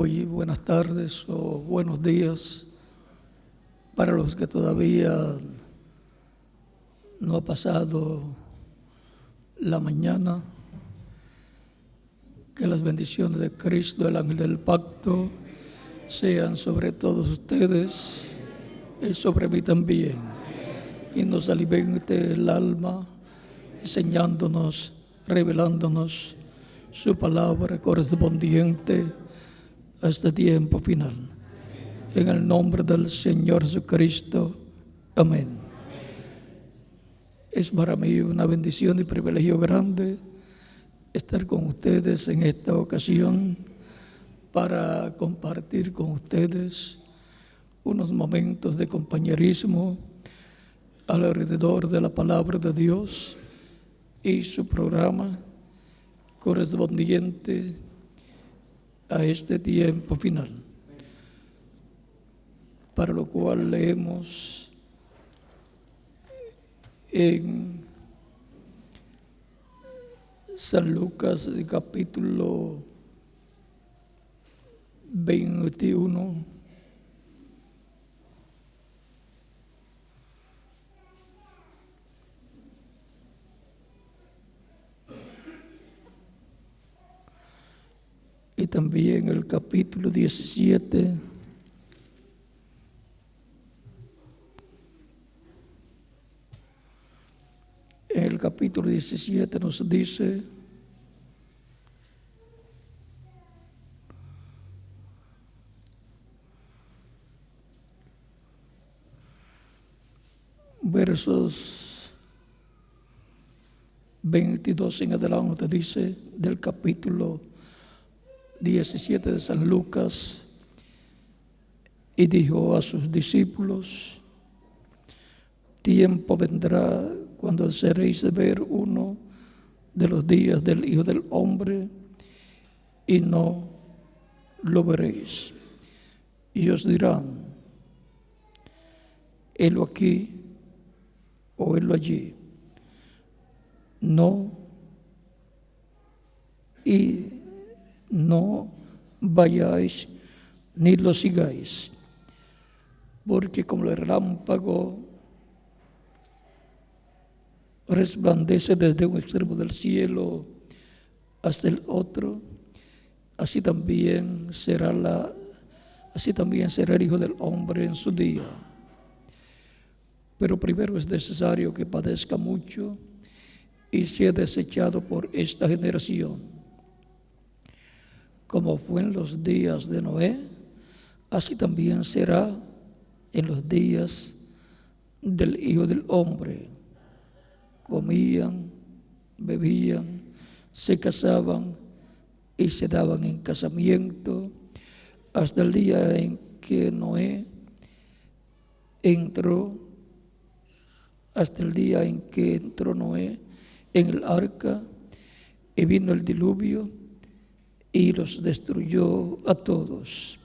hoy, buenas tardes o buenos días para los que todavía no ha pasado la mañana. Que las bendiciones de Cristo, el ángel del pacto, sean sobre todos ustedes y sobre mí también, y nos alimente el alma, enseñándonos, revelándonos su palabra correspondiente a este tiempo final. En el nombre del Señor Jesucristo. Amén. Es para mí una bendición y privilegio grande estar con ustedes en esta ocasión para compartir con ustedes unos momentos de compañerismo alrededor de la palabra de Dios y su programa correspondiente a este tiempo final, para lo cual leemos en San Lucas capítulo 21, y también el capítulo 17, en el capítulo 17 nos dice: versos 22 en adelante, dice del capítulo 17 de San Lucas: y dijo a sus discípulos: tiempo vendrá cuando seréis de ver uno de los días del Hijo del Hombre y no lo veréis. Y os dirán: helo aquí o helo allí. No, y no vayáis ni lo sigáis, porque como el relámpago resplandece desde un extremo del cielo hasta el otro, así también será el Hijo del Hombre en su día. Pero primero es necesario que padezca mucho y sea desechado por esta generación. Como fue en los días de Noé, así también será en los días del Hijo del Hombre. Comían, bebían, se casaban y se daban en casamiento hasta el día en que Noé entró Noé en el arca, y vino el diluvio y los destruyó a todos.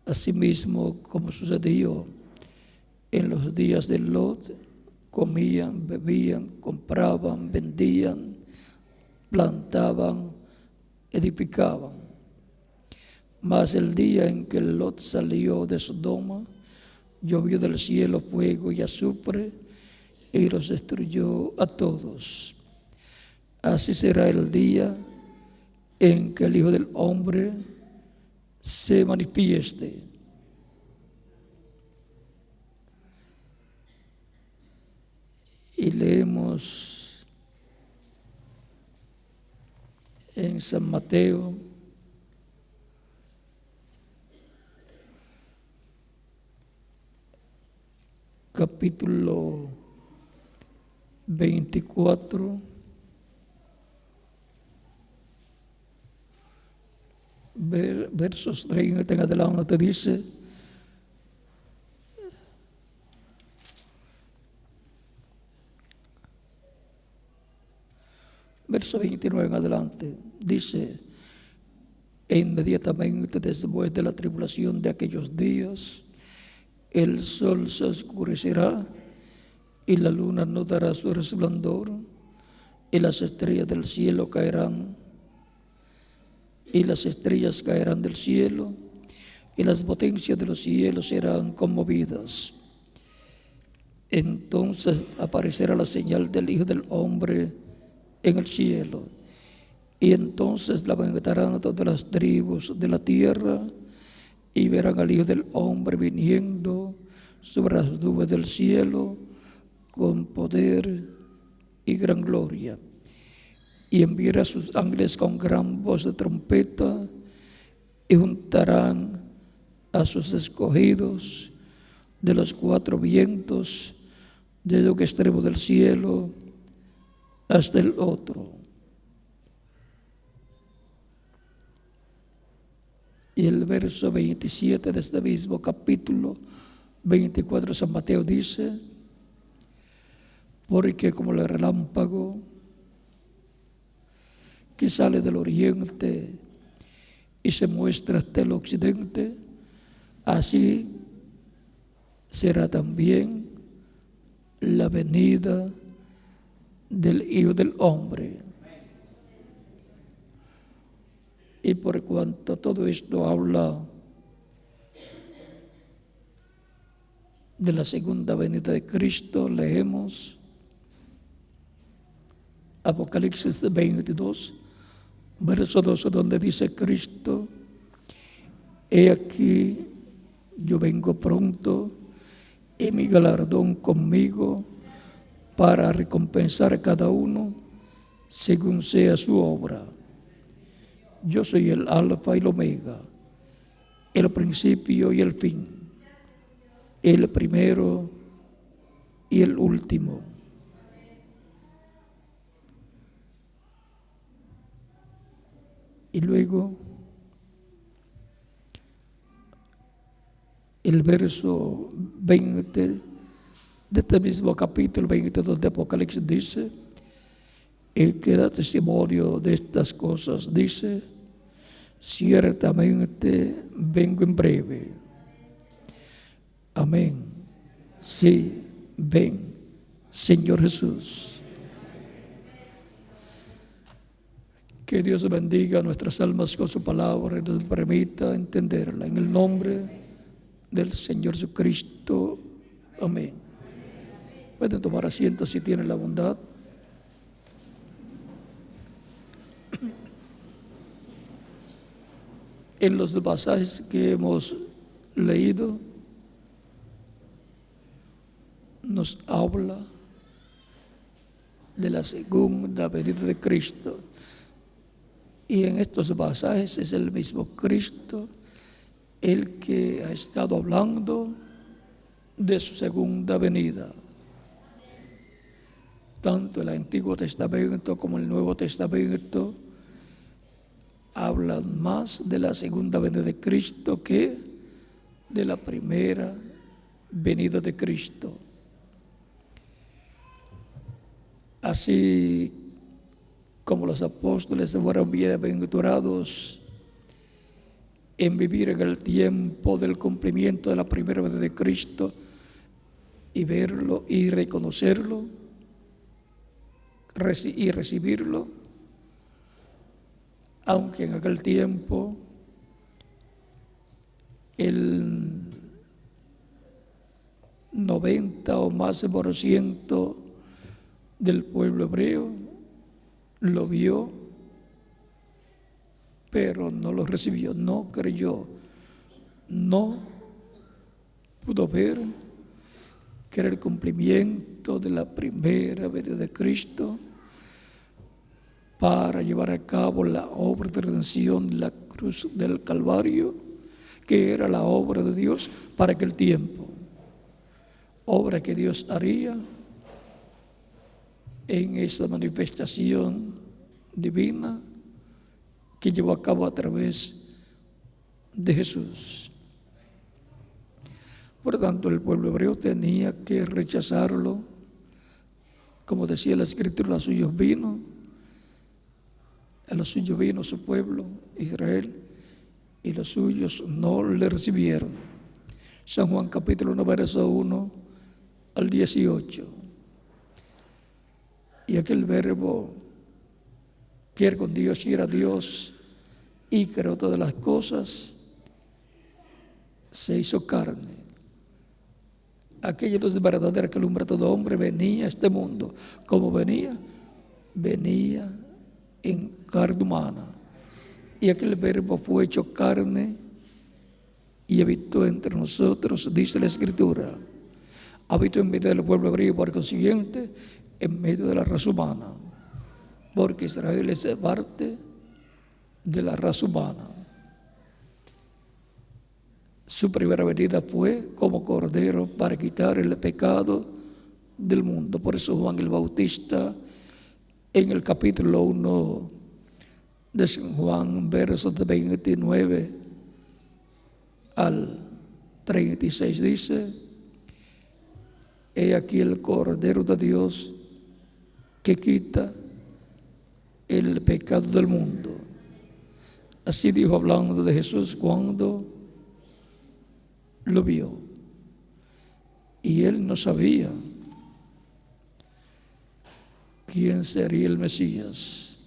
Asimismo, como sucedió en los días de Lot, comían, bebían, compraban, vendían, plantaban, edificaban. Mas el día en que Lot salió de Sodoma, llovió del cielo fuego y azufre y los destruyó a todos. Así será el día en que el Hijo del Hombre se manifieste. Y leemos en San Mateo capítulo 24, versos 30 en adelante, dice: verso 29 en adelante, dice: e inmediatamente después de la tribulación de aquellos días, el sol se oscurecerá y la luna no dará su resplandor y las estrellas del cielo caerán y las estrellas caerán del cielo, y las potencias de los cielos serán conmovidas. Entonces aparecerá la señal del Hijo del Hombre en el cielo, y entonces la vengarán todas las tribus de la tierra, y verán al Hijo del Hombre viniendo sobre las nubes del cielo con poder y gran gloria. Y enviará a sus ángeles con gran voz de trompeta, y juntarán a sus escogidos de los cuatro vientos, desde un extremo del cielo hasta el otro. Y el verso 27 de este mismo capítulo 24 de San Mateo dice: porque como el relámpago que sale del oriente y se muestra hasta el occidente, así será también la venida del Hijo del Hombre. Y por cuanto todo esto habla de la segunda venida de Cristo, leemos Apocalipsis 22, verso 12, donde dice Cristo: he aquí, yo vengo pronto, y mi galardón conmigo, para recompensar a cada uno según sea su obra. Yo soy el Alfa y el Omega, el principio y el fin, el primero y el último. Y luego el verso 20 de este mismo capítulo 22 de Apocalipsis dice: el que da testimonio de estas cosas dice: ciertamente vengo en breve. Amén. Sí, ven, Señor Jesús. Que Dios bendiga nuestras almas con su palabra y nos permita entenderla. En el nombre del Señor Jesucristo. Amén. Pueden tomar asiento si tienen la bondad. En los pasajes que hemos leído, nos habla de la segunda venida de Cristo. Y en estos pasajes es el mismo Cristo el que ha estado hablando de su segunda venida. Tanto el Antiguo Testamento como el Nuevo Testamento hablan más de la segunda venida de Cristo que de la primera venida de Cristo. Así como los apóstoles fueron bienaventurados en vivir en el tiempo del cumplimiento de la primera venida de Cristo y verlo y reconocerlo y recibirlo, aunque en aquel tiempo el 90 o más por ciento del pueblo hebreo lo vio, pero no lo recibió, no creyó, no pudo ver que era el cumplimiento de la primera venida de Cristo para llevar a cabo la obra de redención de la cruz del Calvario, que era la obra de Dios para aquel tiempo, obra que Dios haría en esa manifestación divina que llevó a cabo a través de Jesús. Por lo tanto, el pueblo hebreo tenía que rechazarlo. Como decía la Escritura, a suyos vino su pueblo, Israel, y los suyos no le recibieron. San Juan capítulo 1, verso 1 al 18. Y aquel verbo que era con Dios y era Dios, y creó todas las cosas, se hizo carne. Aquella luz de verdadera que alumbra a todo hombre venía a este mundo. ¿Cómo venía? Venía en carne humana. Y aquel verbo fue hecho carne y habitó entre nosotros, dice la Escritura. Habitó en medio del pueblo hebreo, por consiguiente, en medio de la raza humana. Porque Israel es parte de la raza humana. Su primera venida fue como cordero para quitar el pecado del mundo. Por eso Juan el Bautista, en el capítulo 1 de San Juan, versos de 29 al 36, dice: he aquí el Cordero de Dios que quita el pecado del mundo. Así dijo, hablando de Jesús cuando lo vio. Y él no sabía quién sería el Mesías,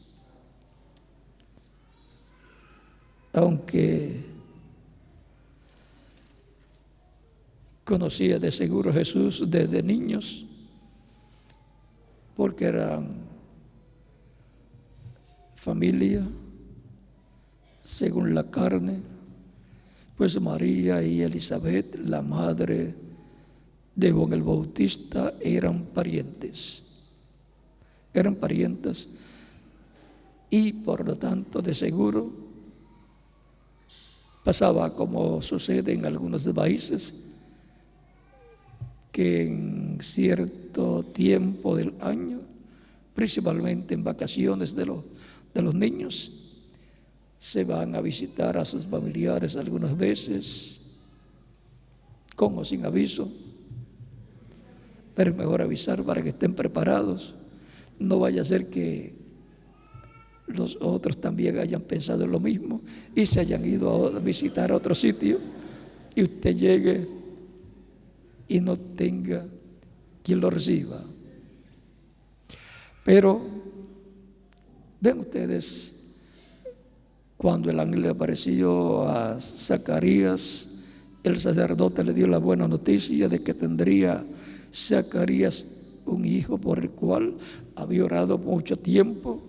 aunque conocía de seguro a Jesús desde niños, porque eran familia según la carne. Pues María y Elizabeth, la madre de Juan el Bautista, eran parientes. Eran parientas y por lo tanto de seguro pasaba como sucede en algunos países, que en cierto tiempo del año, principalmente en vacaciones de los niños, se van a visitar a sus familiares algunas veces, con o sin aviso, pero es mejor avisar para que estén preparados. No vaya a ser que los otros también hayan pensado en lo mismo y se hayan ido a visitar a otro sitio y usted llegue y no tenga quien lo reciba. Pero ven ustedes, cuando el ángel le apareció a Zacarías, el sacerdote le dio la buena noticia de que tendría Zacarías un hijo por el cual había orado mucho tiempo,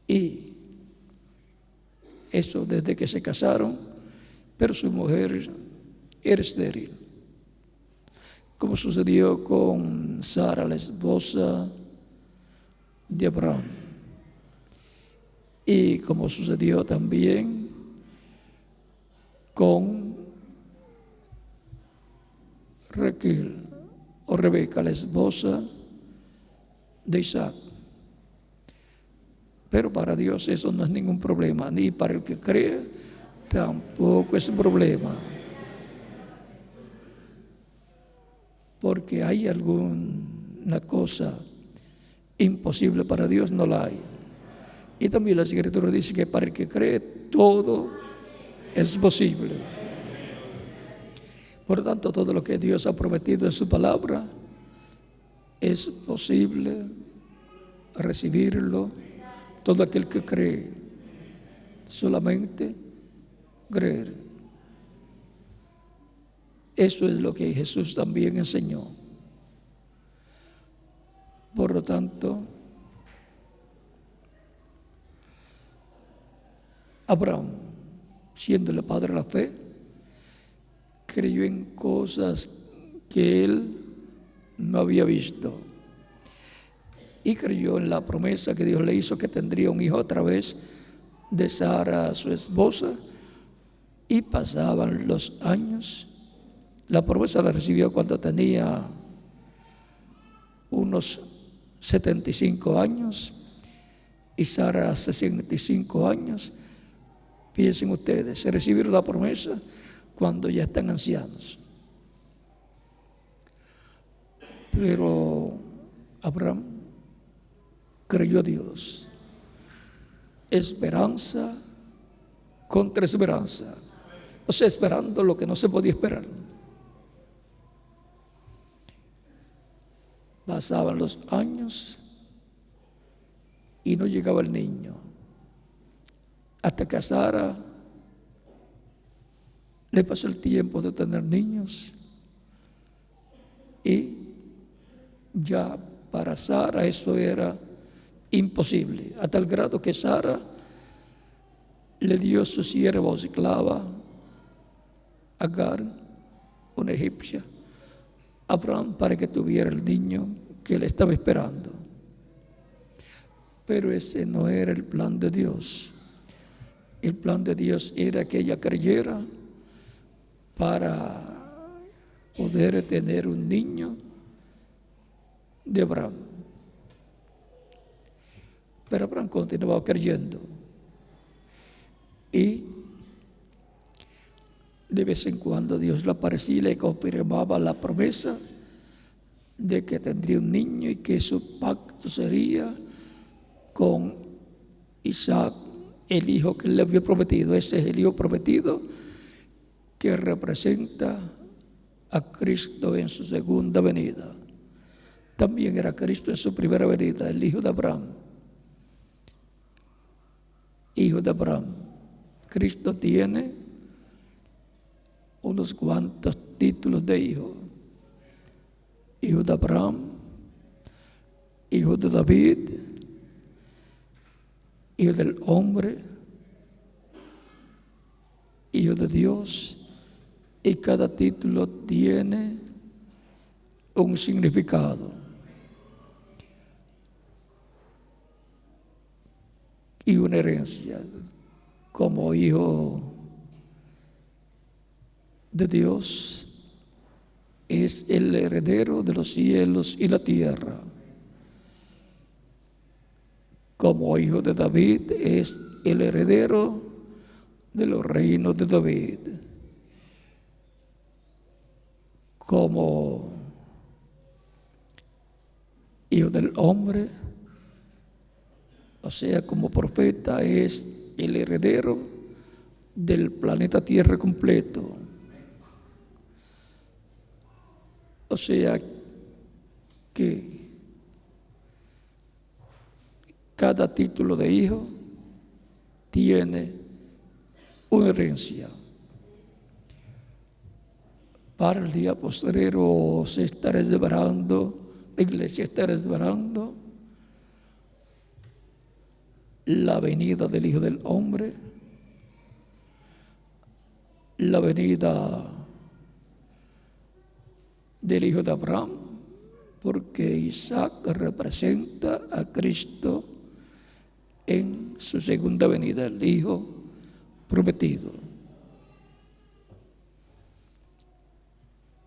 y eso desde que se casaron, pero su mujer era estéril, como sucedió con Sara, la esposa de Abraham, y como sucedió también con Raquel o Rebeca, la esposa de Isaac. Pero para Dios eso no es ningún problema, ni para el que cree tampoco es un problema, porque hay alguna cosa imposible para Dios, no la hay. Y también la Escritura dice que para el que cree todo es posible. Por lo tanto, todo lo que Dios ha prometido en su palabra es posible recibirlo. Todo aquel que cree, solamente creer. Eso es lo que Jesús también enseñó. Por lo tanto, Abraham, siendo el padre de la fe, creyó en cosas que él no había visto, y creyó en la promesa que Dios le hizo, que tendría un hijo a través de Sara, su esposa. Y pasaban los años. La promesa la recibió cuando tenía unos 75 años y Sara 65 años. Piensen ustedes, se recibieron la promesa cuando ya están ancianos. Pero Abraham creyó a Dios. Esperanza contra esperanza. O sea, esperando lo que no se podía esperar. Pasaban los años y no llegaba el niño. hasta que a Sara le pasó el tiempo de tener niños. Y ya para Sara eso era imposible, a tal grado que Sara le dio su sierva o esclava, Agar, una egipcia, a Abraham para que tuviera el niño que le estaba esperando. Pero ese no era el plan de Dios. El plan de Dios era que ella creyera para poder tener un niño de Abraham. Pero Abraham continuaba creyendo. Y de vez en cuando Dios le aparecía y le confirmaba la promesa de que tendría un niño y que su pacto sería con Isaac, el hijo que él le había prometido. Ese es el hijo prometido que representa a Cristo en su segunda venida. También era Cristo en su primera venida, el hijo de Abraham. Hijo de Abraham. Cristo tiene unos cuantos títulos de hijo. Hijo de Abraham, hijo de David, hijo del hombre, hijo de Dios, y cada título tiene un significado. Y una herencia. Como hijo de Dios, es el heredero de los cielos y la tierra. Como hijo de David, es el heredero de los reinos de David. Como hijo del hombre, o sea, como profeta, es el heredero del planeta Tierra completo. O sea, que cada título de hijo tiene una herencia. Para el día postrero se estará desvelando, la iglesia estará desvelando la venida del Hijo del Hombre, la venida del Hijo de Abraham, porque Isaac representa a Cristo en su segunda venida, el Hijo prometido.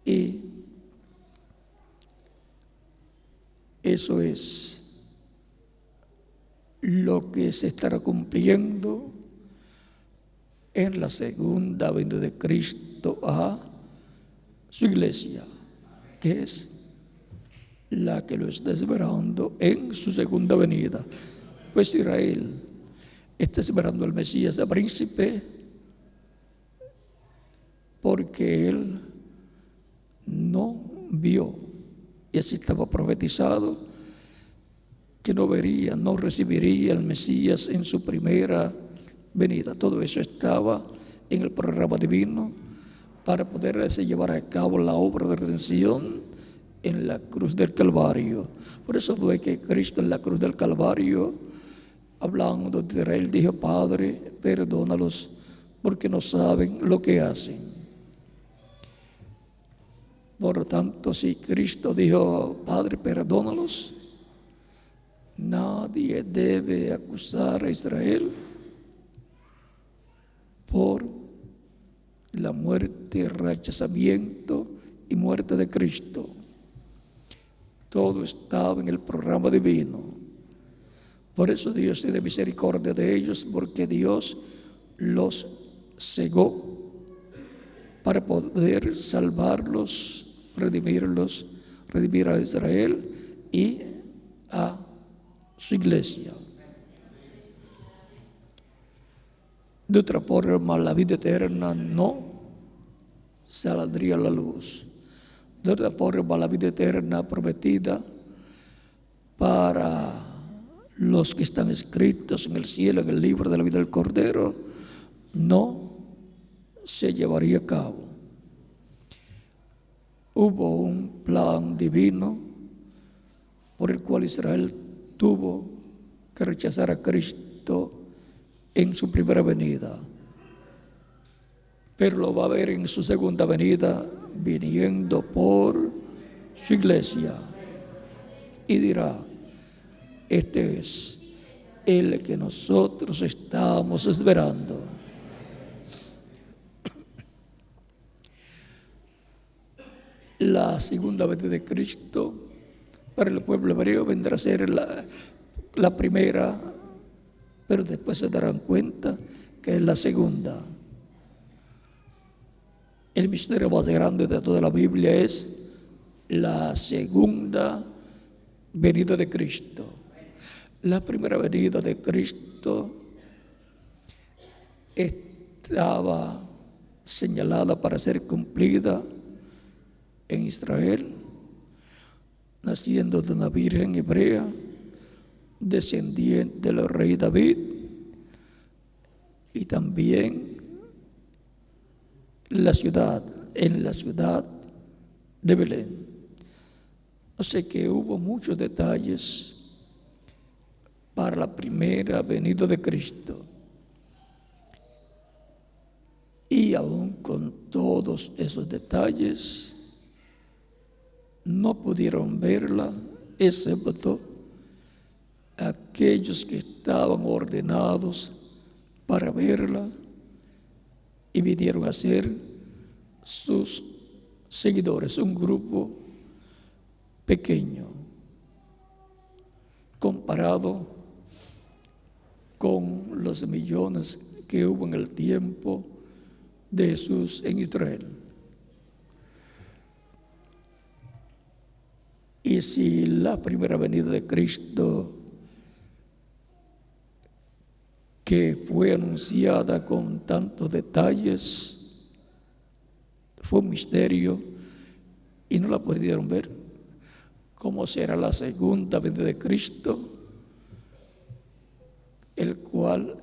Y eso es lo que se estará cumpliendo en la segunda venida de Cristo a su iglesia, que es la que lo está esperando en su segunda venida. Pues Israel está esperando al Mesías, al príncipe, porque él no vio, y así estaba profetizado, que no vería, no recibiría al Mesías en su primera venida. Todo eso estaba en el programa divino para poder llevar a cabo la obra de redención en la cruz del Calvario. Por eso fue que Cristo en la cruz del Calvario, hablando de Israel, dijo: Padre, perdónalos porque no saben lo que hacen. Por lo tanto, si Cristo dijo: Padre, perdónalos, nadie debe acusar a Israel por la muerte, rechazamiento y muerte de Cristo. Todo estaba en el programa divino. Por eso Dios tiene misericordia de ellos, porque Dios los cegó para poder salvarlos, redimirlos, redimir a Israel y a su iglesia. De otra forma, la vida eterna no saldría a la luz. De otra forma, la vida eterna prometida para los que están escritos en el cielo, en el libro de la vida del Cordero, no se llevaría a cabo. Hubo un plan divino por el cual Israel tuvo que rechazar a Cristo en su primera venida, pero lo va a ver en su segunda venida, viniendo por su iglesia, y dirá: este es el que nosotros estamos esperando. La segunda venida de Cristo para el pueblo hebreo vendrá a ser la primera, pero después se darán cuenta que es la segunda. El misterio más grande de toda la Biblia es la segunda venida de Cristo. La primera venida de Cristo estaba señalada para ser cumplida en Israel, naciendo de una virgen hebrea, descendiente del rey David, y también en la ciudad de Belén. O sea que hubo muchos detalles para la primera venida de Cristo. Y aún con todos esos detalles, no pudieron verla, excepto aquellos que estaban ordenados para verla y vinieron a ser sus seguidores, un grupo pequeño comparado con los millones que hubo en el tiempo de Jesús en Israel. Y si la primera venida de Cristo, que fue anunciada con tantos detalles, fue un misterio y no la pudieron ver, ¿cómo será la segunda venida de Cristo, el cual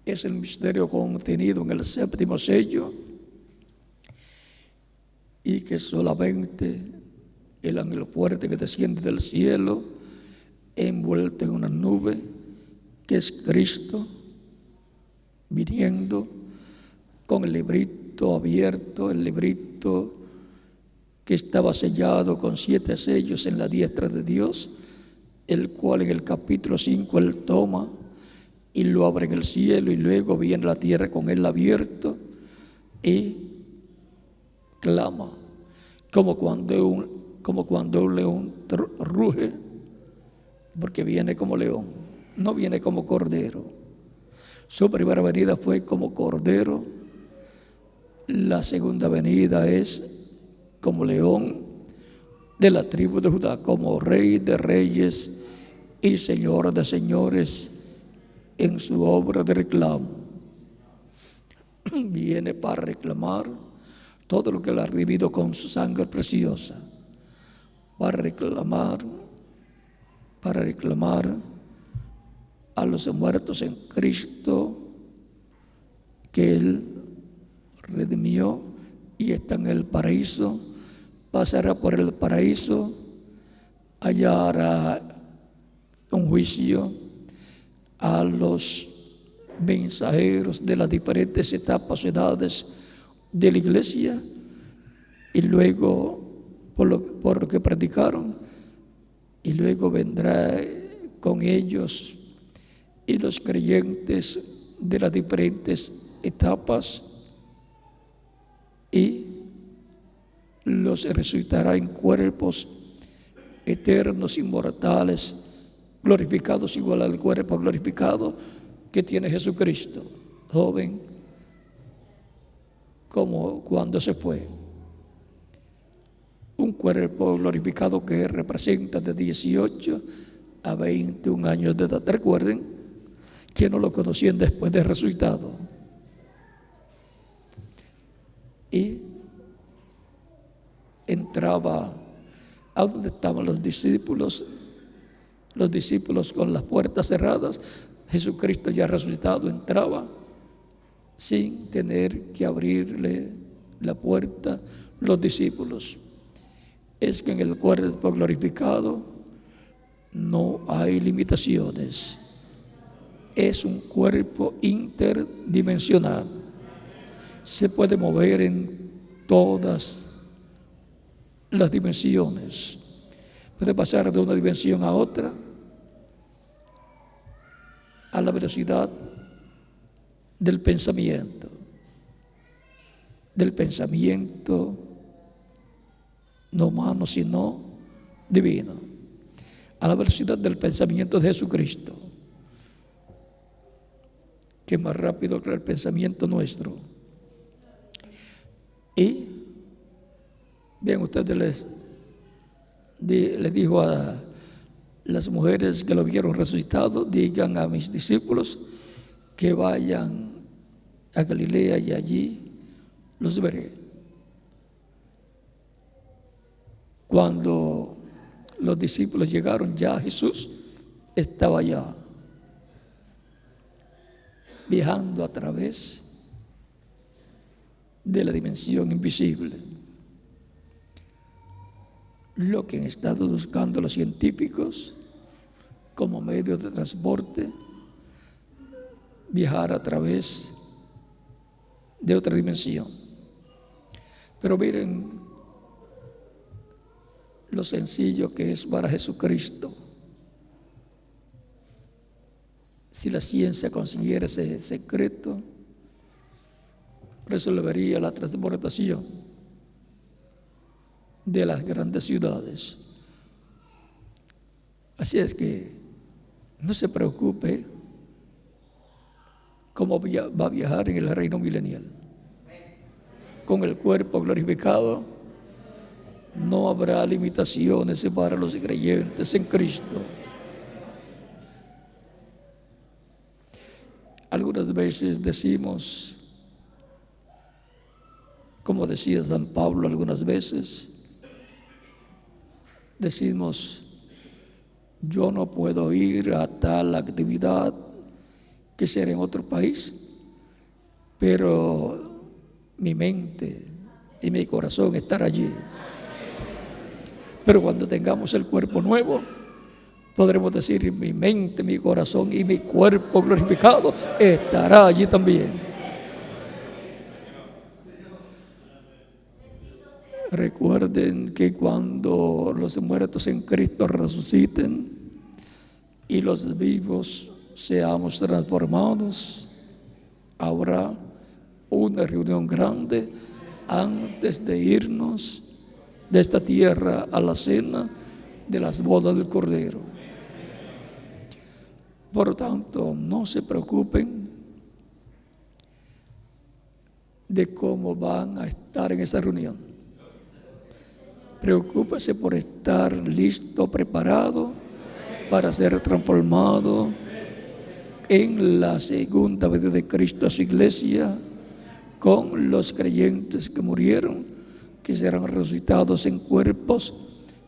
es el misterio contenido en el séptimo sello, y que solamente el ángel fuerte que desciende del cielo, envuelto en una nube, que es Cristo, viniendo con el librito abierto, el librito que estaba sellado con 7 sellos en la diestra de Dios, el cual en el capítulo 5 él toma y lo abre en el cielo, y luego viene la tierra con él abierto y clama, como cuando un león ruge, porque viene como león, no viene como cordero. Su primera venida fue como cordero, la segunda venida es como león de la tribu de Judá, como rey de reyes y señor de señores en su obra de reclamo. Viene para reclamar todo lo que él ha redimido con su sangre preciosa, para reclamar a los muertos en Cristo que él redimió y está en el paraíso. Pasará por el paraíso, allá hará un juicio a los mensajeros de las diferentes etapas o edades de la iglesia, y luego por lo que predicaron, y luego vendrá con ellos y los creyentes de las diferentes etapas, y los resucitará en cuerpos eternos, inmortales, glorificados, igual al cuerpo glorificado que tiene Jesucristo, joven como cuando se fue. Un cuerpo glorificado que representa de 18 a 21 años de edad. Recuerden que no lo conocían después de resucitado. Y entraba a donde estaban los discípulos los discípulos con las puertas cerradas, Jesucristo ya resucitado entraba sin tener que abrirle la puerta los discípulos. Es que en el cuerpo glorificado no hay limitaciones. Es un cuerpo interdimensional. Se puede mover en todas las dimensiones. Puede pasar de una dimensión a otra a la velocidad del pensamiento no humano sino divino, a la velocidad del pensamiento de Jesucristo, que es más rápido que el pensamiento nuestro. Y bien, ustedes le dijo a las mujeres que lo vieron resucitado: digan a mis discípulos que vayan a Galilea y allí los veré. Cuando los discípulos llegaron, ya Jesús estaba allá, viajando a través de la dimensión invisible. Lo que han estado buscando los científicos como medio de transporte, viajar a través de otra dimensión. Pero miren lo sencillo que es para Jesucristo. Si la ciencia consiguiera ese secreto, resolvería la transportación de las grandes ciudades. Así es que no se preocupe cómo va a viajar en el reino milenial. Con el cuerpo glorificado no habrá limitaciones para los creyentes en Cristo. Algunas veces decimos, como decía San Pablo algunas veces, decimos: yo no puedo ir a tal actividad que será en otro país, pero mi mente y mi corazón estarán allí. Pero cuando tengamos el cuerpo nuevo, podremos decir: mi mente, mi corazón y mi cuerpo glorificado estará allí también. Recuerden que cuando los muertos en Cristo resuciten y los vivos seamos transformados, habrá una reunión grande antes de irnos de esta tierra a la cena de las bodas del Cordero. Por lo tanto, no se preocupen de cómo van a estar en esa reunión. Preocúpese por estar listo, preparado para ser transformado en la segunda venida de Cristo a su iglesia, con los creyentes que murieron, que serán resucitados en cuerpos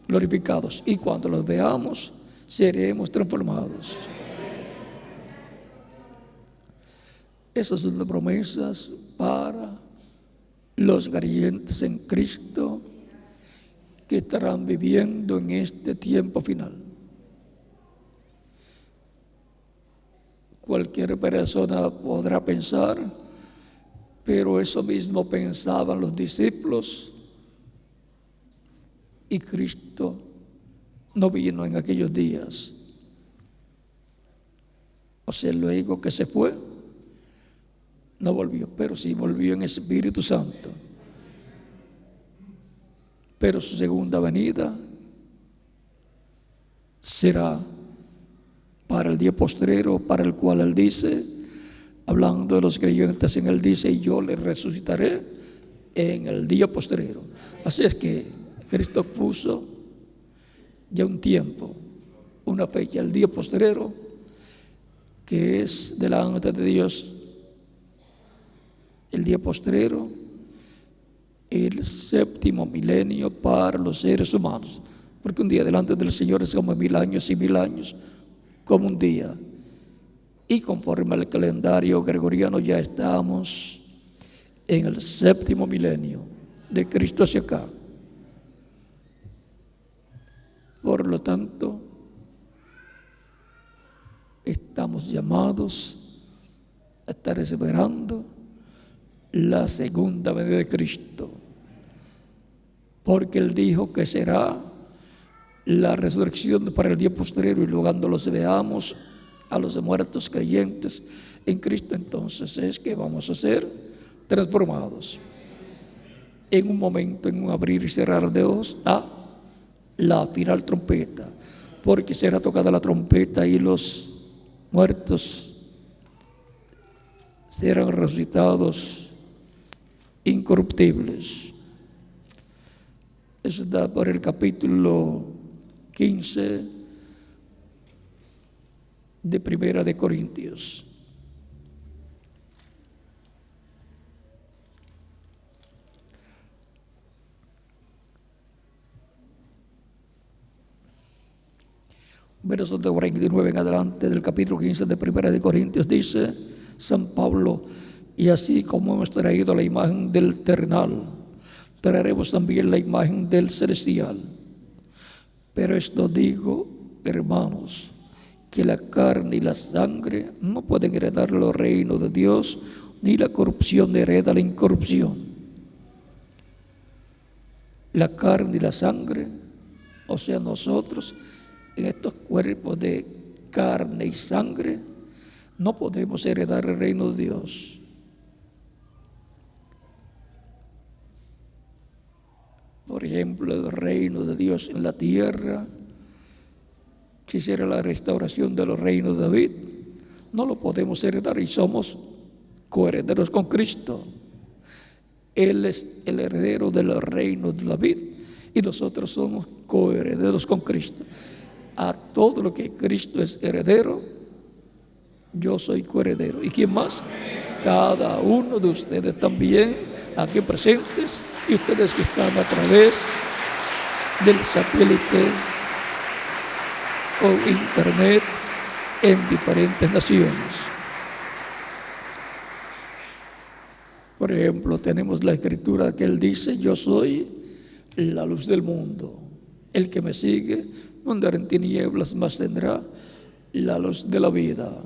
glorificados. Y cuando los veamos, seremos transformados. Esas son las promesas para los creyentes en Cristo que estarán viviendo en este tiempo final. Cualquier persona podrá pensar, pero eso mismo pensaban los discípulos, y Cristo no vino en aquellos días. O sea, luego que se fue, no volvió, pero sí volvió en Espíritu Santo. Pero su segunda venida será para el día postrero, para el cual Él dice, hablando de los creyentes, en Él dice: y yo les resucitaré en el día postrero. Así es que Cristo puso ya un tiempo, una fecha, el día postrero, que es delante de Dios el día postrero, el séptimo milenio para los seres humanos. porque un día delante del Señor es como 1000 años y 1000 años como un día. Y conforme al calendario gregoriano ya estamos en el 7º milenio de Cristo hacia acá. Por lo tanto, estamos llamados a estar esperando la segunda venida de Cristo, porque Él dijo que será la resurrección para el día posterior, y luego cuando los veamos a los muertos creyentes en Cristo, entonces es que vamos a ser transformados en un momento, en un abrir y cerrar de ojos, a la final trompeta, porque será tocada la trompeta y los muertos serán resucitados incorruptibles. Eso está por el capítulo 15 de Primera de Corintios. Versos de 49 en adelante del capítulo 15 de Primera de Corintios, dice San Pablo: y así como hemos traído la imagen del terrenal, traeremos también la imagen del celestial. Pero esto digo, hermanos, que la carne y la sangre no pueden heredar los reinos de Dios, ni la corrupción hereda la incorrupción. La carne y la sangre, o sea, nosotros, en estos cuerpos de carne y sangre, no podemos heredar el reino de Dios. Por ejemplo, el reino de Dios en la tierra, quisiera la restauración de los reinos de David, no lo podemos heredar y somos coherederos con Cristo. Él es el heredero de los reinos de David y nosotros somos coherederos con Cristo. A todo lo que Cristo es heredero, yo soy coheredero. ¿Y quién más? Cada uno de ustedes también, aquí presentes, y ustedes que están a través del satélite o internet en diferentes naciones. Por ejemplo, tenemos la escritura que Él dice: yo soy la luz del mundo. El que me sigue no andará en tinieblas, mas tendrá la luz de la vida.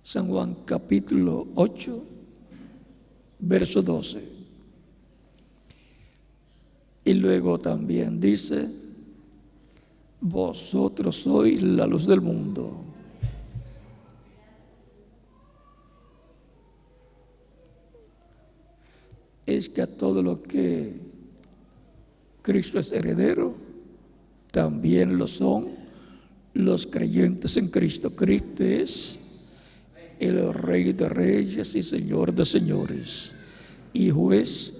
San Juan capítulo 8, verso 12. Y luego también dice: vosotros sois la luz del mundo. Es que a todo lo que Cristo es heredero, también lo son los creyentes en Cristo. Cristo es el Rey de Reyes y Señor de Señores, y juez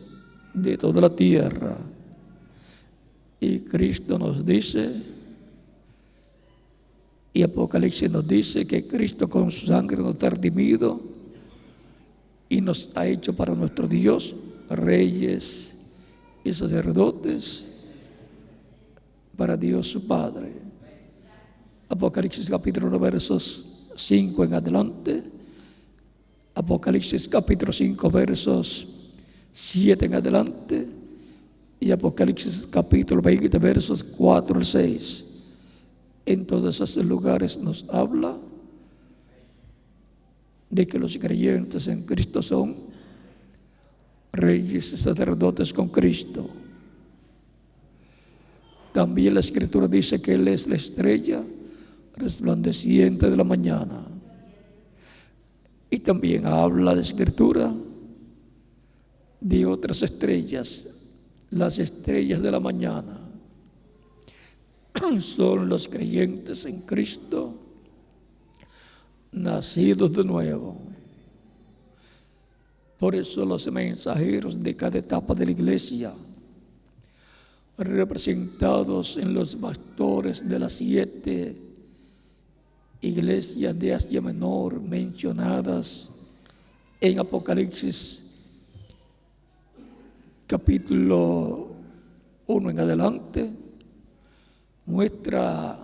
de toda la tierra. Y Cristo nos dice, y Apocalipsis nos dice, que Cristo con su sangre nos ha redimido y nos ha hecho para nuestro Dios reyes y sacerdotes para Dios su Padre. Apocalipsis capítulo 1, versos 5 en adelante. Apocalipsis capítulo 5, versos 7 en adelante. Y Apocalipsis capítulo 20, versos 4 al 6. En todos esos lugares nos habla de que los creyentes en Cristo son reyes y sacerdotes con Cristo. También la Escritura dice que Él es la estrella resplandeciente de la mañana. Y también habla la Escritura de otras estrellas, las estrellas de la mañana. Son los creyentes en Cristo, nacidos de nuevo. Por eso los mensajeros de cada etapa de la iglesia, representados en los pastores de las 7 iglesias de Asia Menor mencionadas en Apocalipsis capítulo 1 en adelante, muestra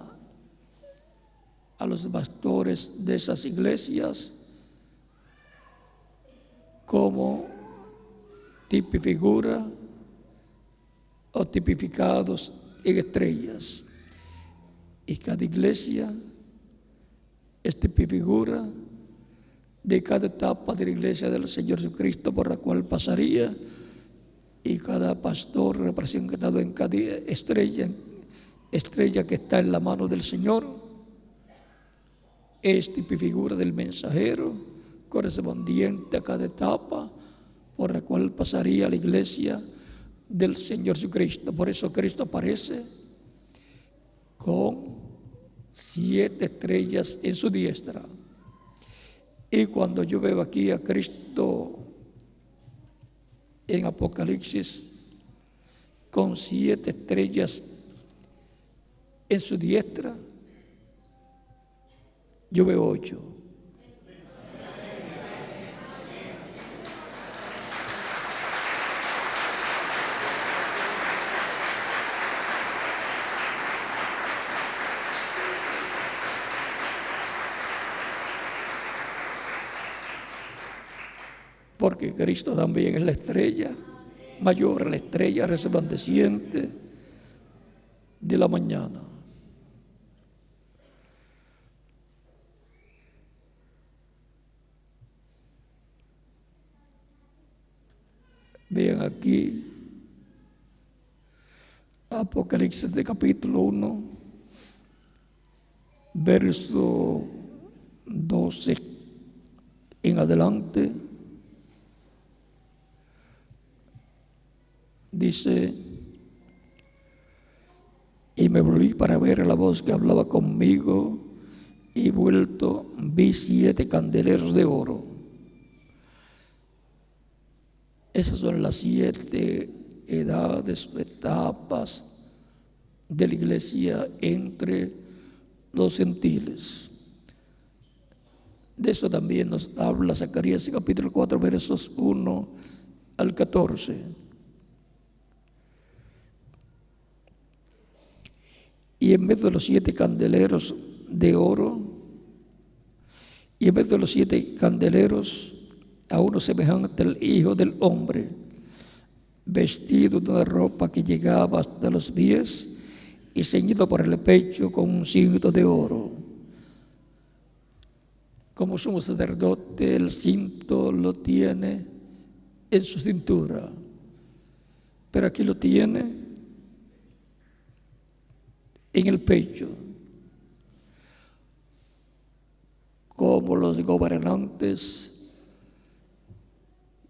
a los pastores de esas iglesias como figura o tipificados en estrellas. Y cada iglesia es figura de cada etapa de la iglesia del Señor Jesucristo por la cual pasaría, y cada pastor representado en cada estrella que está en la mano del Señor es figura del mensajero correspondiente a cada etapa por la cual pasaría la iglesia del Señor Jesucristo. Por eso Cristo aparece con 7 estrellas en su diestra. Y cuando yo veo aquí a Cristo en Apocalipsis con 7 estrellas en su diestra, yo veo 8. Porque Cristo también es la estrella mayor, la estrella resplandeciente de la mañana. Vean aquí, Apocalipsis de capítulo 1, verso 12 en adelante. Dice: y me volví para ver la voz que hablaba conmigo, y vuelto vi 7 candeleros de oro. Esas son las 7 edades o etapas de la iglesia entre los gentiles. De eso también nos habla Zacarías capítulo 4, versos 1 al 14. Y en medio de los 7 candeleros de oro, y en medio de los 7 candeleros, a uno semejante al Hijo del Hombre, vestido de una ropa que llegaba hasta los pies y ceñido por el pecho con un cinto de oro. Como sumo sacerdote, el cinto lo tiene en su cintura, pero aquí lo tiene en el pecho. Como los gobernantes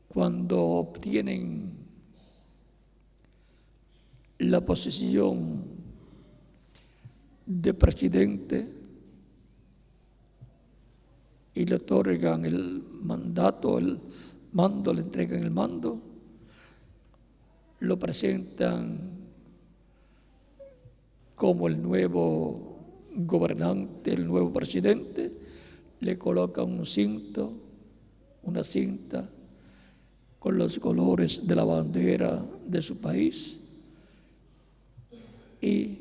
cuando obtienen la posición de presidente y le otorgan el mandato, el mando, le entregan el mando, lo presentan como el nuevo gobernante, el nuevo presidente, le colocan un cinto, una cinta con los colores de la bandera de su país y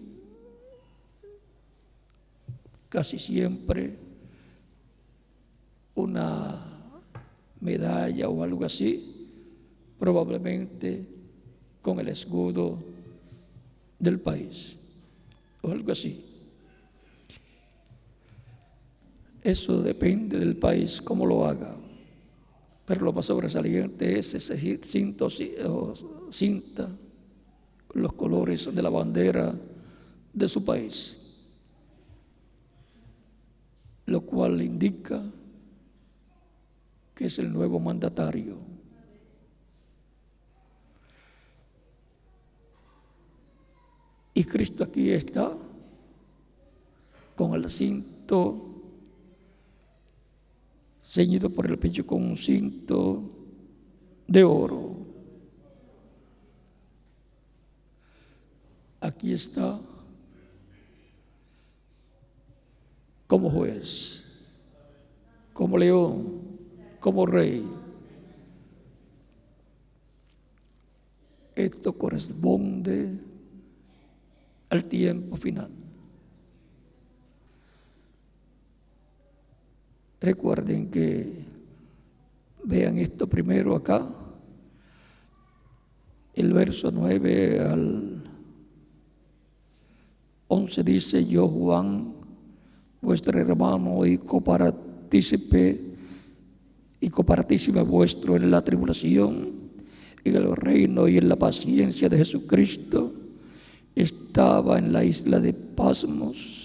casi siempre una medalla o algo así, probablemente con el escudo del país o algo así. Eso depende del país cómo lo haga, pero lo más sobresaliente es ese cinto o cinta, los colores de la bandera de su país, lo cual indica que es el nuevo mandatario. Y Cristo aquí está con el cinto ceñido por el pecho con un cinto de oro. Aquí está como juez, como león, como rey. Esto corresponde al tiempo final. Recuerden que vean esto primero acá. El verso 9 al 11 dice: yo, Juan, vuestro hermano y copartícipe vuestro en la tribulación, en el reino y en la paciencia de Jesucristo, estaba en la isla de Pasmos.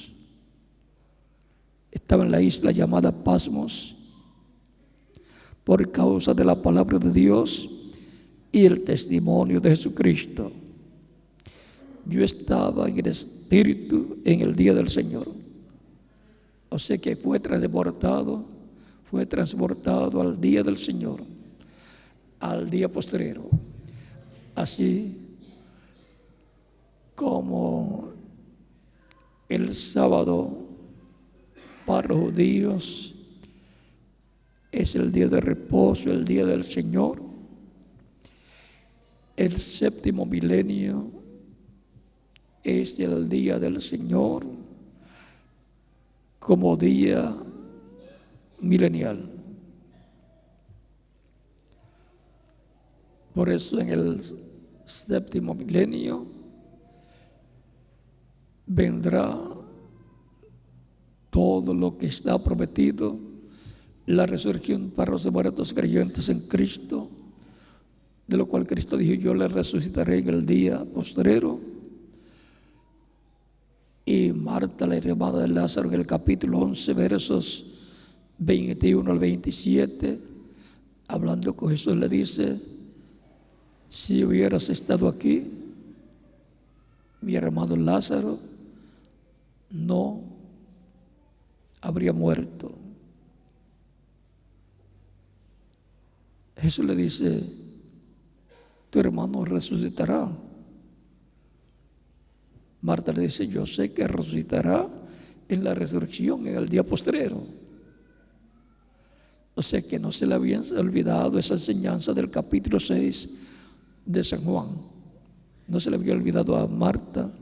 Estaba en la isla llamada Pasmos por causa de la palabra de Dios y el testimonio de Jesucristo. Yo estaba en el Espíritu en el día del Señor. O sea que fue transportado al día del Señor, al día postrero. Así como el sábado para los judíos es el día de reposo, el día del Señor, el séptimo milenio es el día del Señor como día milenial. Por eso en el séptimo milenio vendrá todo lo que está prometido, la resurrección para los muertos creyentes en Cristo, de lo cual Cristo dijo: yo les resucitaré en el día postrero. Y Marta, la hermana de Lázaro, en el capítulo 11, versos 21 al 27, hablando con Jesús, le dice: si hubieras estado aquí, mi hermano Lázaro no habría muerto. Jesús le dice: tu hermano resucitará. Marta le dice: yo sé que resucitará en la resurrección, en el día postrero. O sea que no se le había olvidado esa enseñanza del capítulo 6 de San Juan. No se le había olvidado a Marta,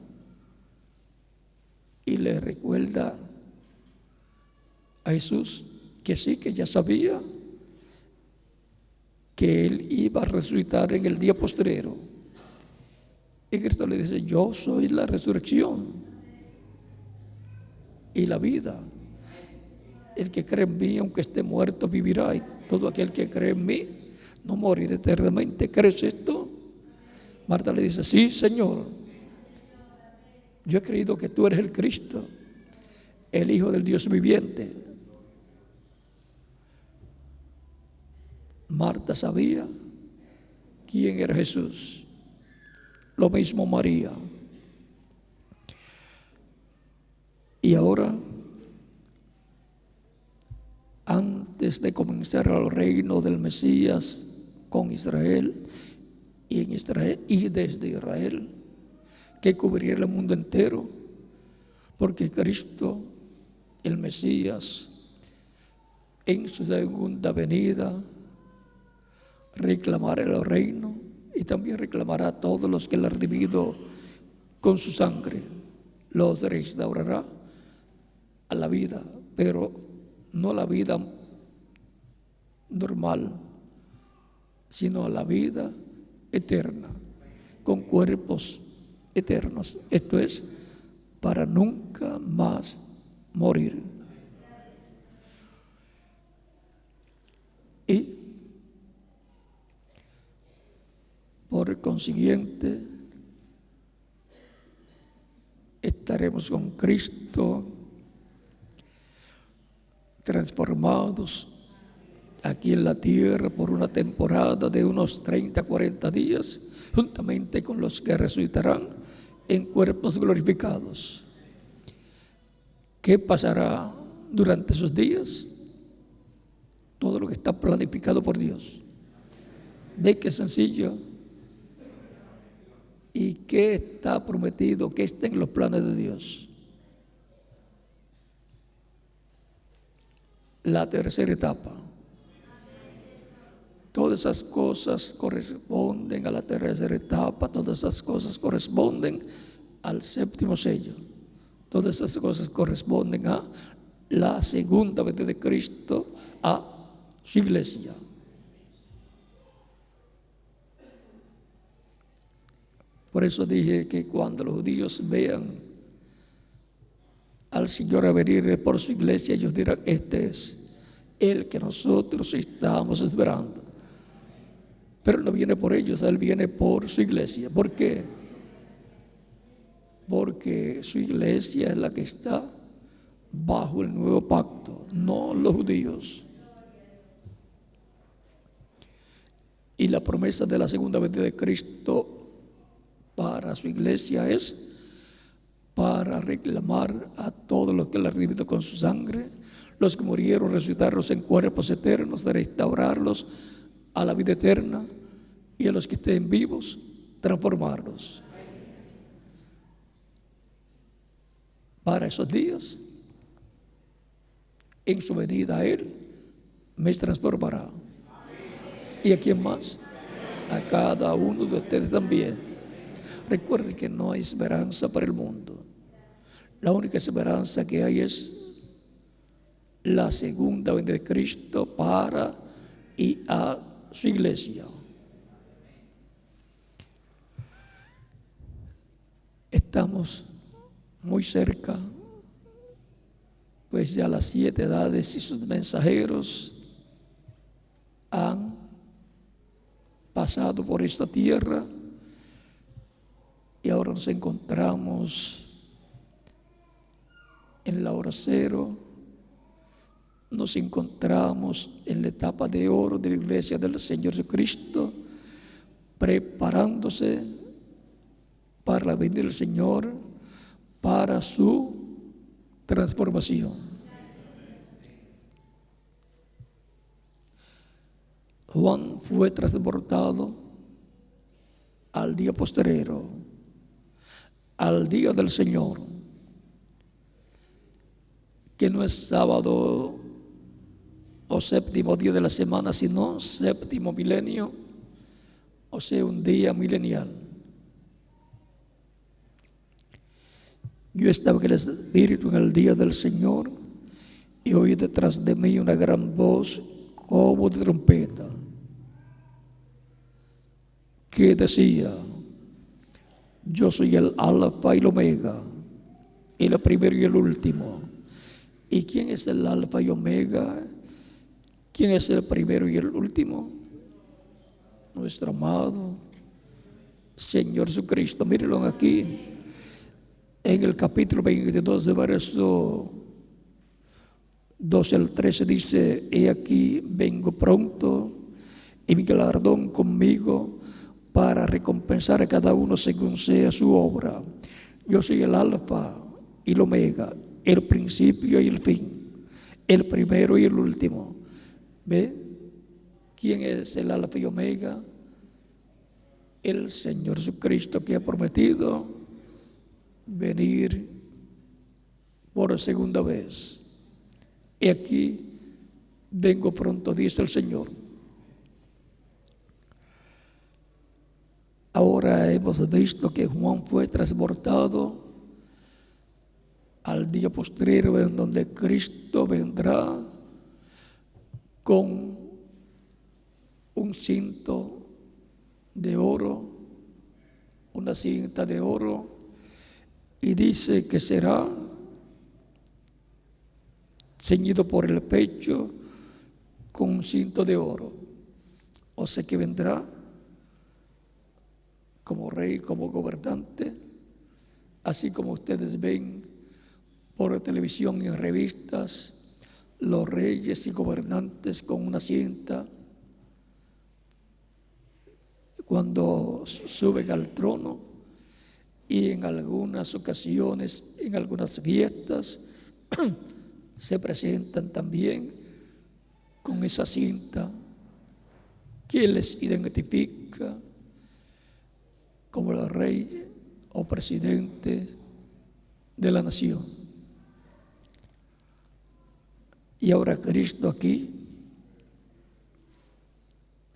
y le recuerda a Jesús que sí, que ya sabía que Él iba a resucitar en el día postrero. Y Cristo le dice: yo soy la resurrección y la vida. El que cree en mí, aunque esté muerto, vivirá. Y todo aquel que cree en mí no morirá eternamente. ¿Crees esto? Marta le dice: sí, Señor. Yo he creído que tú eres el Cristo, el Hijo del Dios viviente. Marta sabía quién era Jesús. Lo mismo María. Y ahora, antes de comenzar el reino del Mesías con Israel y en Israel y desde Israel, que cubriría el mundo entero, porque Cristo, el Mesías, en su segunda venida reclamará el reino y también reclamará a todos los que le han redimido con su sangre. Los restaurará a la vida, pero no a la vida normal, sino a la vida eterna, con cuerpos eternos. Esto es, para nunca más morir. Y por consiguiente, estaremos con Cristo transformados aquí en la tierra por una temporada de unos 30, 40 días, juntamente con los que resucitarán en cuerpos glorificados. ¿Qué pasará durante esos días? Todo lo que está planificado por Dios. ¿Ve qué sencillo? ¿Y qué está prometido? ¿Qué está en los planes de Dios? La tercera etapa. Todas esas cosas corresponden a la tercera etapa. Todas esas cosas corresponden al séptimo sello. Todas esas cosas corresponden a la segunda venida de Cristo a su iglesia. Por eso dije que cuando los judíos vean al Señor a venir por su iglesia, ellos dirán: este es el que nosotros estamos esperando. Pero no viene por ellos, Él viene por su iglesia. ¿Por qué? Porque su iglesia es la que está bajo el nuevo pacto, no los judíos. Y la promesa de la segunda venida de Cristo para su iglesia es para reclamar a todos los que le han redimido con su sangre, los que murieron, resucitarlos en cuerpos eternos, de restaurarlos a la vida eterna, y a los que estén vivos, transformarlos. Para esos días, en su venida a Él, me transformará. ¿Y a quién más? A cada uno de ustedes también. Recuerden que no hay esperanza para el mundo. La única esperanza que hay es la segunda venida de Cristo para y a su iglesia. Estamos muy cerca, pues ya las 7 edades y sus mensajeros han pasado por esta tierra, y ahora nos encontramos en la hora cero. Nos encontramos en la etapa de oro de la iglesia del Señor Jesucristo, preparándose para la venida del Señor, para su transformación. Juan fue transportado al día postrero, al día del Señor, que no es sábado o séptimo día de la semana, sino séptimo milenio, o sea, un día milenial. Yo estaba en el Espíritu en el día del Señor, y oí detrás de mí una gran voz como de trompeta, que decía: yo soy el Alfa y el Omega, el primero y el último. ¿Y quién es el Alfa y Omega? ¿Quién es el primero y el último? Nuestro amado Señor Jesucristo. Mírenlo aquí, en el capítulo 22, de verso 12 al 13, dice: he aquí, vengo pronto, y mi galardón conmigo, para recompensar a cada uno según sea su obra. Yo soy el Alfa y el Omega, el principio y el fin, el primero y el último. ¿Ve? ¿Quién es el Alfa y Omega? El Señor Jesucristo, que ha prometido venir por segunda vez. Y aquí vengo pronto, dice el Señor. Ahora hemos visto que Juan fue transportado al día postrero, en donde Cristo vendrá con un cinto de oro, una cinta de oro, y dice que será ceñido por el pecho con un cinto de oro. O sea que vendrá como rey, como gobernante, así como ustedes ven por televisión y en revistas los reyes y gobernantes con una cinta cuando suben al trono, y en algunas ocasiones, en algunas fiestas, se presentan también con esa cinta que les identifica como el rey o presidente de la nación. Y ahora Cristo aquí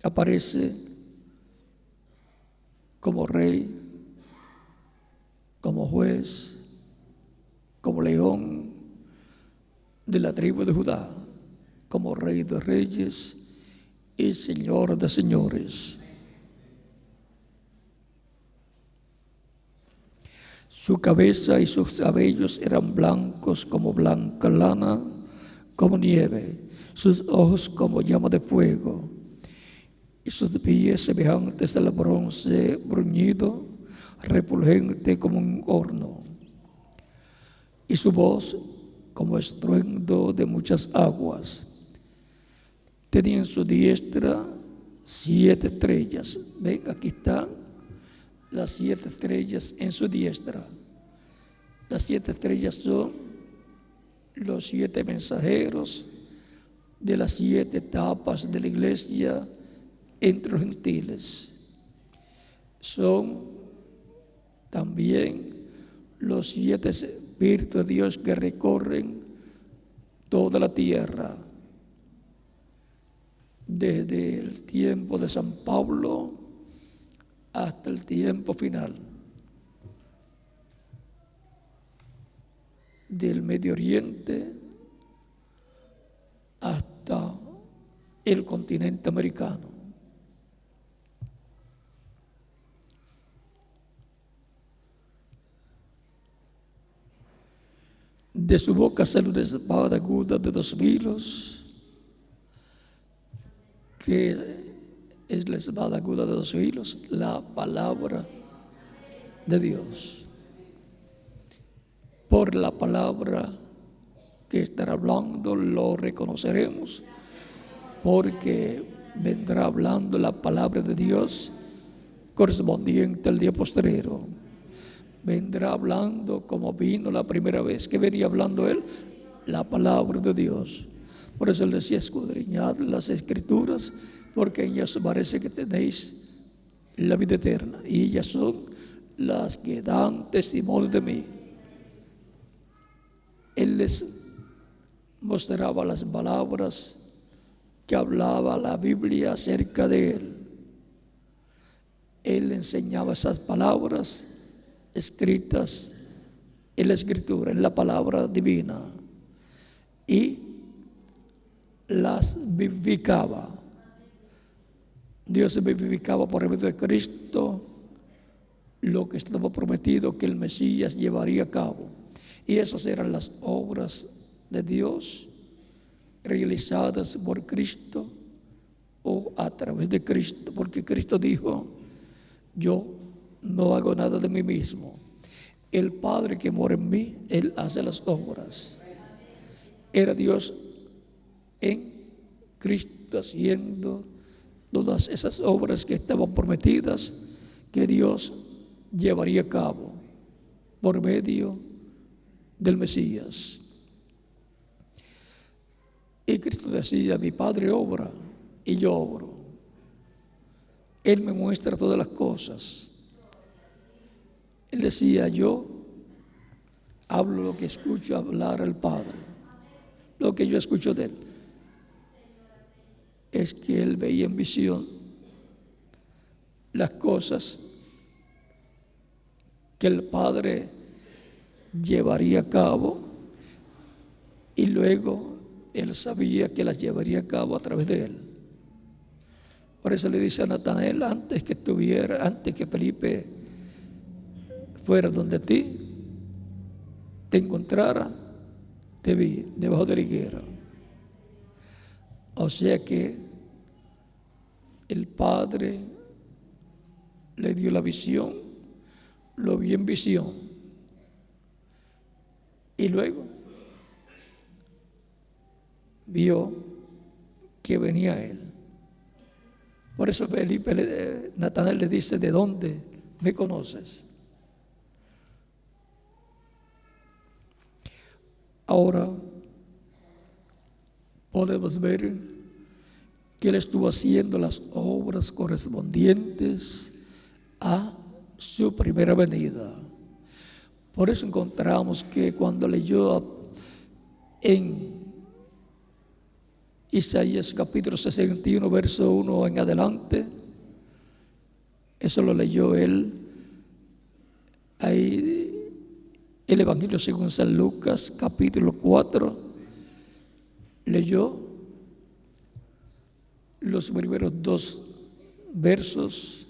aparece como rey, como juez, como león de la tribu de Judá, como Rey de reyes y Señor de señores. Su cabeza y sus cabellos eran blancos como blanca lana, como nieve, sus ojos como llama de fuego, y sus pies semejantes al bronce bruñido, refulgente como un horno, y su voz como estruendo de muchas aguas. Tenía en su diestra 7 estrellas. Ven, aquí están las 7 estrellas en su diestra. Las 7 estrellas son los 7 mensajeros de las 7 etapas de la iglesia entre los gentiles. Son también los 7 espíritus de Dios que recorren toda la tierra, desde el tiempo de San Pablo hasta el tiempo final, del Medio Oriente hasta el continente americano. De su boca sale una espada aguda de 2 filos, que es la espada aguda de 2 filos, la palabra de Dios. Por la palabra que estará hablando lo reconoceremos, porque vendrá hablando la palabra de Dios correspondiente al día postrero. Vendrá hablando como vino la primera vez. ¿Qué venía hablando él? La palabra de Dios. Por eso él decía: escudriñad las Escrituras, porque en ellas parece que tenéis la vida eterna, y ellas son las que dan testimonio de mí. Él les mostraba las palabras que hablaba la Biblia acerca de él. Él enseñaba esas palabras escritas en la Escritura, en la palabra divina, y las vivificaba. Dios vivificaba por medio de Cristo lo que estaba prometido que el Mesías llevaría a cabo. Y esas eran las obras de Dios realizadas por Cristo o a través de Cristo, porque Cristo dijo: yo no hago nada de mí mismo. El Padre que mora en mí, Él hace las obras. Era Dios en Cristo haciendo todas esas obras que estaban prometidas, que Dios llevaría a cabo por medio del Mesías. Y Cristo decía: mi Padre obra y yo obro. Él me muestra todas las cosas. Él decía: yo hablo lo que escucho hablar al Padre, lo que yo escucho de Él. Es que Él veía en visión las cosas que el Padre llevaría a cabo, y luego Él sabía que las llevaría a cabo a través de Él. Por eso le dice a Natanael: antes que Felipe fuera donde ti, te encontrara, te vi debajo de la higuera. O sea que el Padre le dio la visión, lo vio en visión, y luego vio que venía Él. Por eso Natanael le dice: ¿de dónde me conoces? Ahora podemos ver que Él estuvo haciendo las obras correspondientes a su primera venida. Por eso encontramos que cuando leyó en Isaías capítulo 61, verso 1 en adelante, eso lo leyó él ahí, el Evangelio según San Lucas capítulo 4, leyó los primeros 2 versos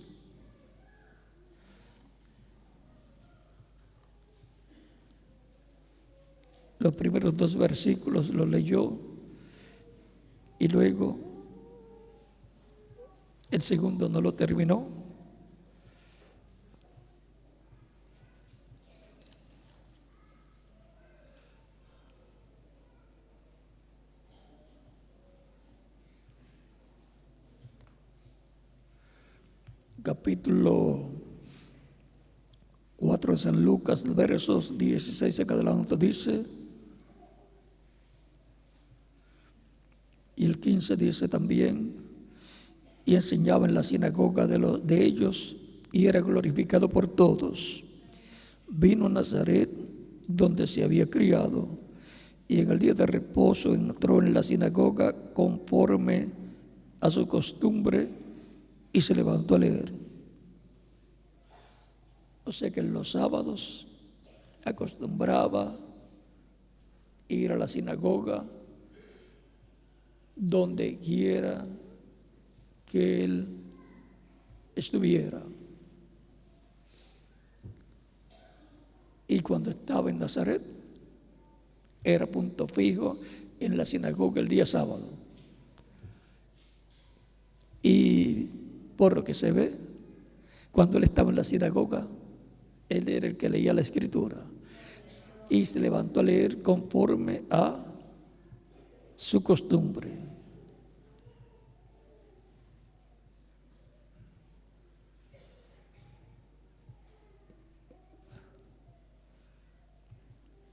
los primeros 2 versículos los leyó y luego el segundo no lo terminó. Capítulo 4 de San Lucas, versos 16 en adelante dice, y el 15 dice también, y enseñaba en la sinagoga de ellos, y era glorificado por todos. Vino a Nazaret, donde se había criado, y en el día de reposo entró en la sinagoga conforme a su costumbre, y se levantó a leer. O sea que en los sábados acostumbraba ir a la sinagoga donde quiera que él estuviera. Y cuando estaba en Nazaret, era punto fijo en la sinagoga el día sábado. Y por lo que se ve, cuando él estaba en la sinagoga, él era el que leía la escritura y se levantó a leer conforme a su costumbre.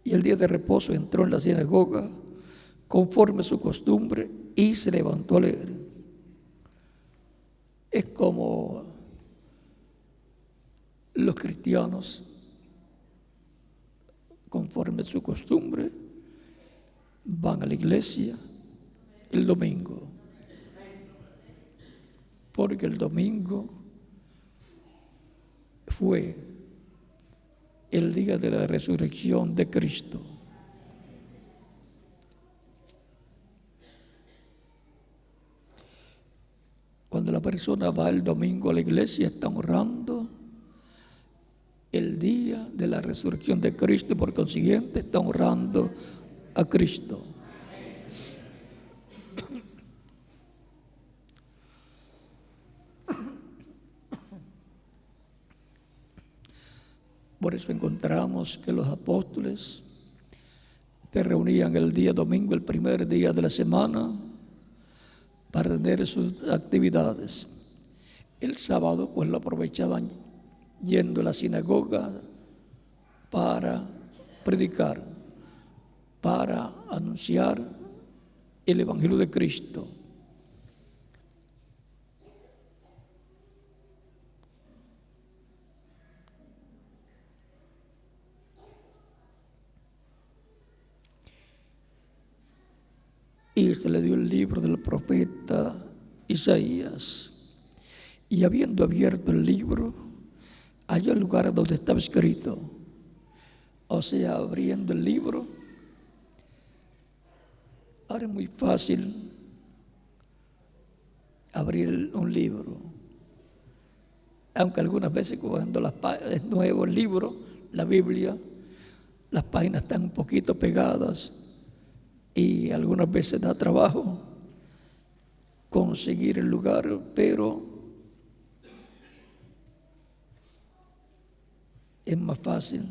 Y el día de reposo entró en la sinagoga conforme a su costumbre y se levantó a leer. Es como los cristianos, conforme a su costumbre, van a la iglesia el domingo, porque el domingo fue el día de la resurrección de Cristo. Cuando la persona va el domingo a la iglesia, está honrando el día de la resurrección de Cristo y por consiguiente está honrando a Cristo. Por eso encontramos que los apóstoles se reunían el día domingo, el primer día de la semana, para tener sus actividades. El sábado pues lo aprovechaban yendo a la sinagoga para predicar, para anunciar el Evangelio de Cristo. Y se le dio el libro del profeta Isaías. Y habiendo abierto el libro, halló el lugar donde estaba escrito. O sea, abriendo el libro. Ahora es muy fácil abrir un libro. Aunque algunas veces cuando es nuevo el libro, la Biblia, las páginas están un poquito pegadas y algunas veces da trabajo conseguir el lugar, pero es más fácil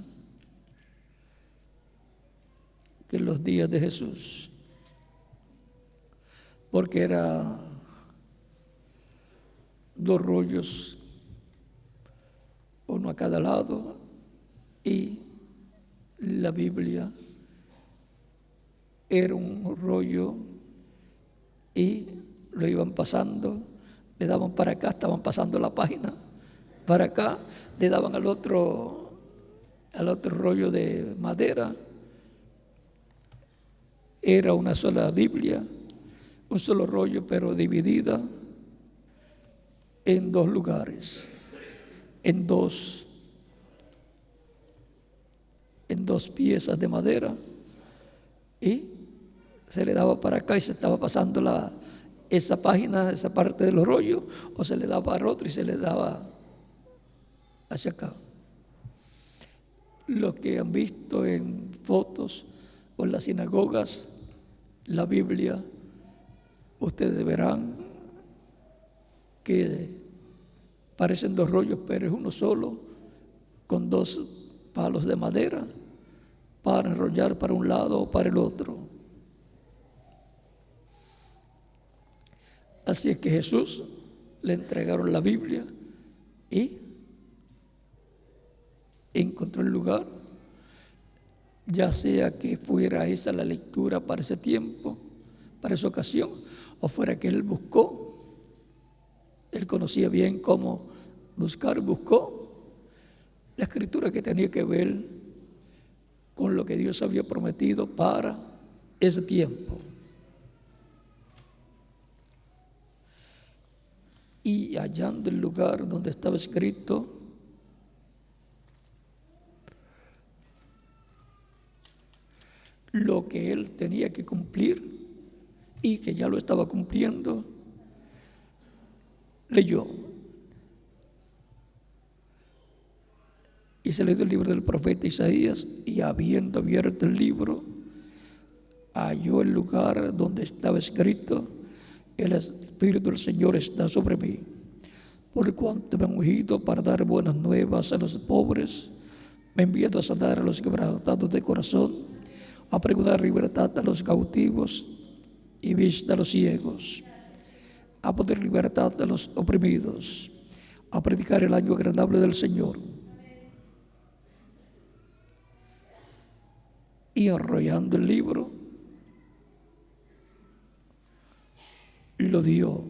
que en los días de Jesús, porque era 2 rollos, uno a cada lado, y la Biblia era un rollo y lo iban pasando, le daban para acá, estaban pasando la página, para acá, le daban al otro rollo de madera. Era una sola Biblia, un solo rollo, pero dividida en 2 lugares, en dos piezas de madera, y se le daba para acá y se estaba pasando esa página, esa parte del rollo, o se le daba para otro y se le daba hacia acá. Los que han visto en fotos o en las sinagogas la Biblia, ustedes verán que parecen dos rollos, pero es uno solo, con dos palos de madera para enrollar para un lado o para el otro. Así es que Jesús le entregaron la Biblia y encontró el lugar, ya sea que fuera esa la lectura para ese tiempo, para esa ocasión, o fuera que él buscó. Él conocía bien cómo buscar, buscó la escritura que tenía que ver con lo que Dios había prometido para ese tiempo. Y hallando el lugar donde estaba escrito, lo que él tenía que cumplir y que ya lo estaba cumpliendo, leyó. Y se leyó el libro del profeta Isaías, y habiendo abierto el libro, halló el lugar donde estaba escrito: el Espíritu del Señor está sobre mí, por cuanto me ha ungido para dar buenas nuevas a los pobres, me ha enviado a sanar a los quebrantados de corazón, a pregonar libertad a los cautivos y vista a los ciegos, a poner libertad a los oprimidos, a predicar el año agradable del Señor. Y enrollando el libro, lo dio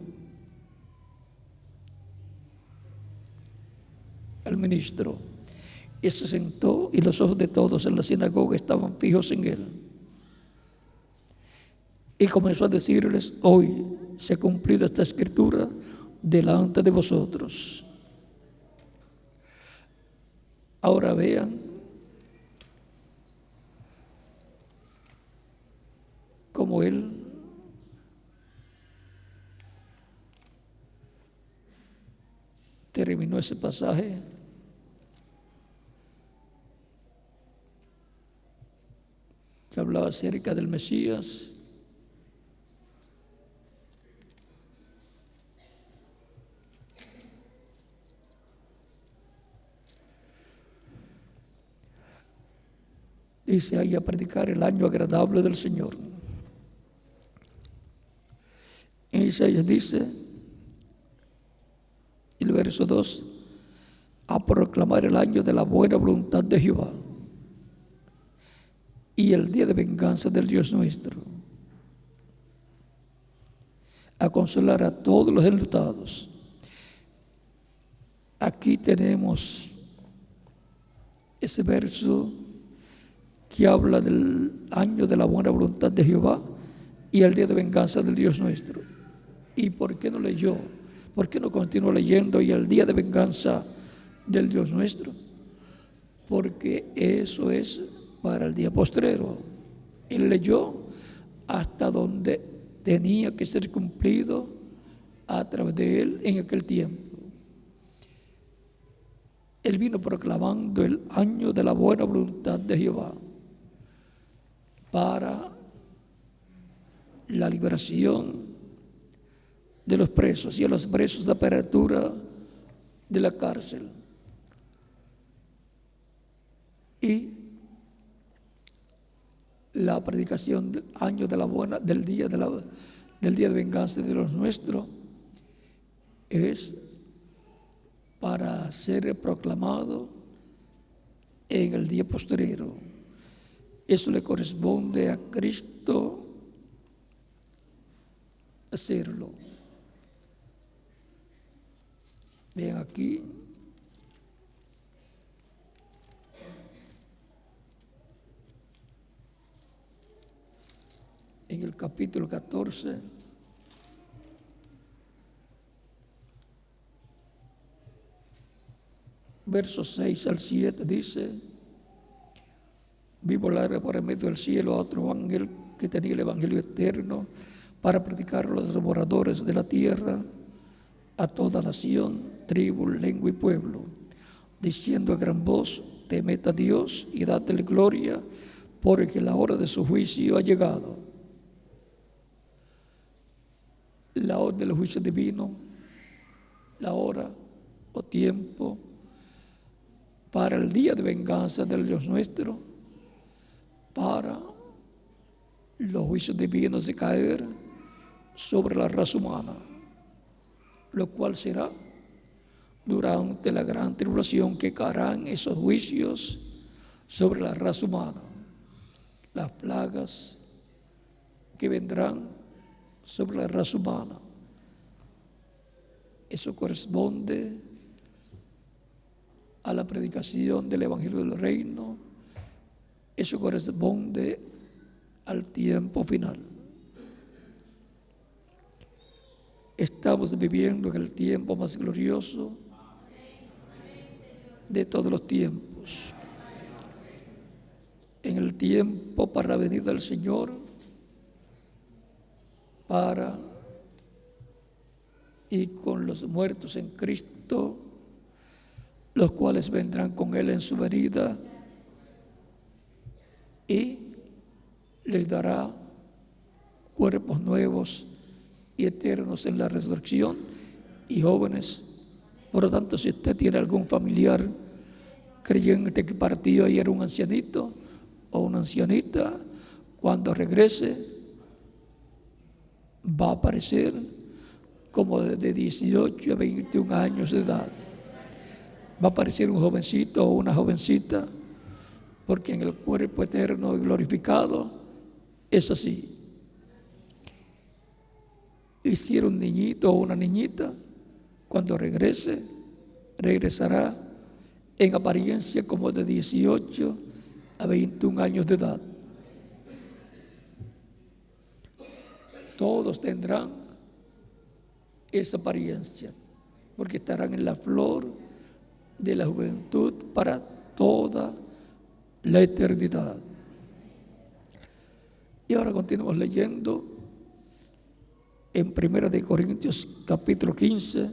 al ministro y se sentó, y los ojos de todos en la sinagoga estaban fijos en él. Y comenzó a decirles: hoy se ha cumplido esta escritura delante de vosotros. Ahora vean cómo él terminó ese pasaje que hablaba acerca del Mesías. Dice ahí: a predicar el año agradable del Señor. En Isaías dice, el verso 2, a proclamar el año de la buena voluntad de Jehová y el día de venganza del Dios nuestro, a consolar a todos los enlutados. Aquí tenemos ese verso que habla del año de la buena voluntad de Jehová y el día de venganza del Dios nuestro. ¿Y por qué no leyó? ¿Por qué no continuó leyendo y el día de venganza del Dios nuestro? Porque eso es para el día postrero. Él leyó hasta donde tenía que ser cumplido a través de él en aquel tiempo. Él vino proclamando el año de la buena voluntad de Jehová para la liberación de los presos y a los presos de apertura de la cárcel. Y la predicación del año de la buena, del día de venganza de los nuestros, es para ser proclamado en el día postrero. Eso le corresponde a Cristo hacerlo. Vean aquí en el capítulo 14, versos 6 al 7, dice: vi volar por el medio del cielo a otro ángel que tenía el evangelio eterno para predicar a los moradores de la tierra, a toda nación, tribu, lengua y pueblo, diciendo a gran voz: temed a Dios y dadle gloria, porque la hora de su juicio ha llegado. La hora del juicio divino, la hora o tiempo para el día de venganza del Dios nuestro, para los juicios divinos de caer sobre la raza humana, lo cual será durante la gran tribulación, que caerán esos juicios sobre la raza humana, las plagas que vendrán sobre la raza humana. Eso corresponde a la predicación del Evangelio del Reino. Eso corresponde al tiempo final. Estamos viviendo en el tiempo más glorioso de todos los tiempos. En el tiempo para la venida del Señor, para y con los muertos en Cristo, los cuales vendrán con Él en su venida, y les dará cuerpos nuevos y eternos en la resurrección. Y jóvenes, por lo tanto, si usted tiene algún familiar creyente que partió y era un ancianito o una ancianita, cuando regrese va a aparecer como de 18 a 21 años de edad. Va a aparecer un jovencito o una jovencita, porque en el cuerpo eterno y glorificado es así. Y si era un niñito o una niñita, cuando regrese, regresará en apariencia como de 18 a 21 años de edad. Todos tendrán esa apariencia, porque estarán en la flor de la juventud para toda la eternidad. Y ahora continuamos leyendo en 1 Corintios capítulo 15,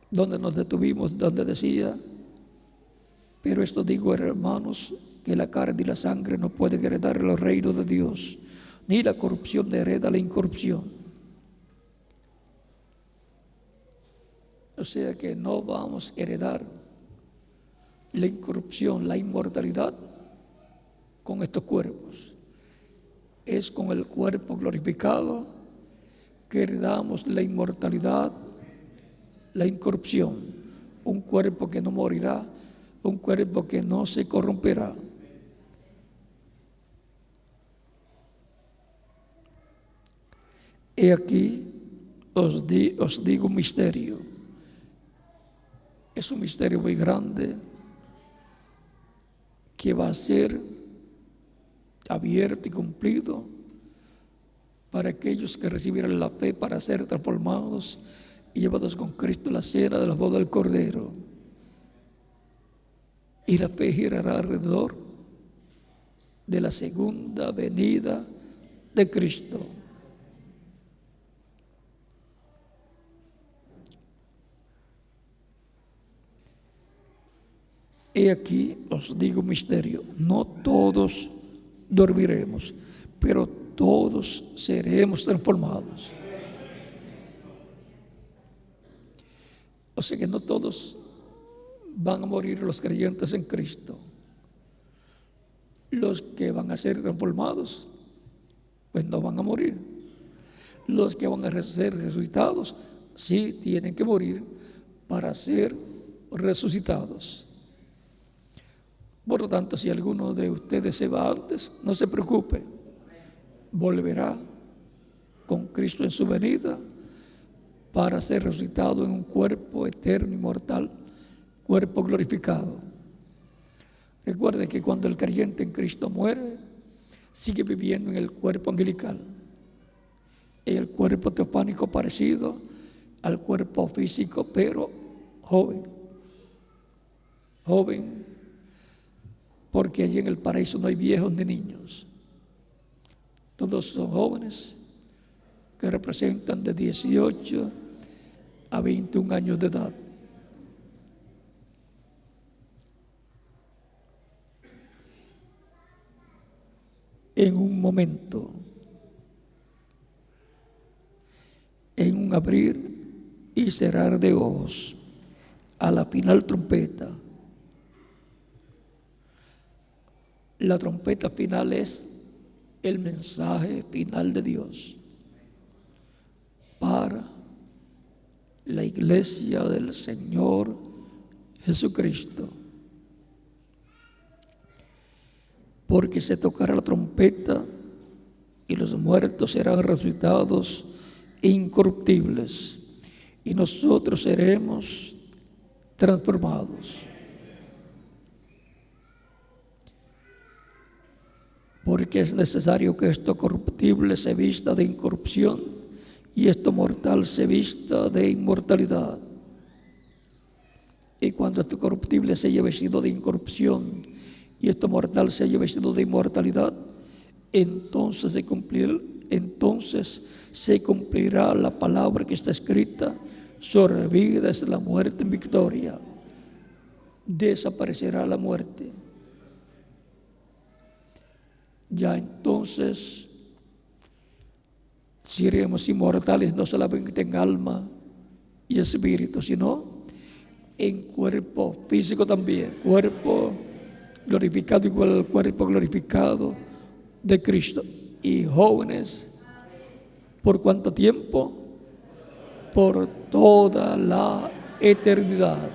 donde nos detuvimos, donde decía: pero esto digo, hermanos, que la carne y la sangre no pueden heredar los reinos de Dios, ni la corrupción hereda la incorrupción. O sea que no vamos a heredar la incorrupción, la inmortalidad con estos cuerpos. Es con el cuerpo glorificado que heredamos la inmortalidad, la incorrupción, un cuerpo que no morirá, un cuerpo que no se corromperá. He aquí os digo un misterio. Es un misterio muy grande que va a ser abierto y cumplido para aquellos que recibieran la fe para ser transformados y llevados con Cristo a la cena de la boda del Cordero. Y la fe girará alrededor de la segunda venida de Cristo. He aquí os digo un misterio: no todos dormiremos, pero todos seremos transformados. O sea que no todos van a morir los creyentes en Cristo. Los que van a ser transformados, pues no van a morir. Los que van a ser resucitados, sí tienen que morir para ser resucitados. Por lo tanto, si alguno de ustedes se va antes, no se preocupe, volverá con Cristo en su venida para ser resucitado en un cuerpo eterno, inmortal, cuerpo glorificado. Recuerde que cuando el creyente en Cristo muere, sigue viviendo en el cuerpo angelical, en el cuerpo teofánico parecido al cuerpo físico, pero joven. joven, porque allí en el paraíso no hay viejos ni niños. Todos son jóvenes que representan de 18 a 21 años de edad. En un momento, en un abrir y cerrar de ojos, a la final trompeta. La trompeta final es el mensaje final de Dios para la iglesia del Señor Jesucristo. Porque se tocará la trompeta y los muertos serán resucitados incorruptibles y nosotros seremos transformados. Porque es necesario que esto corruptible se vista de incorrupción y esto mortal se vista de inmortalidad. Y cuando esto corruptible se haya vestido de incorrupción y esto mortal se haya vestido de inmortalidad, entonces se cumplirá la palabra que está escrita: sobre vida es la muerte en victoria. Desaparecerá la muerte. Ya entonces seremos inmortales no solamente en alma y espíritu, sino en cuerpo físico también, cuerpo glorificado igual al cuerpo glorificado de Cristo. Y jóvenes, ¿por cuánto tiempo? Por toda la eternidad.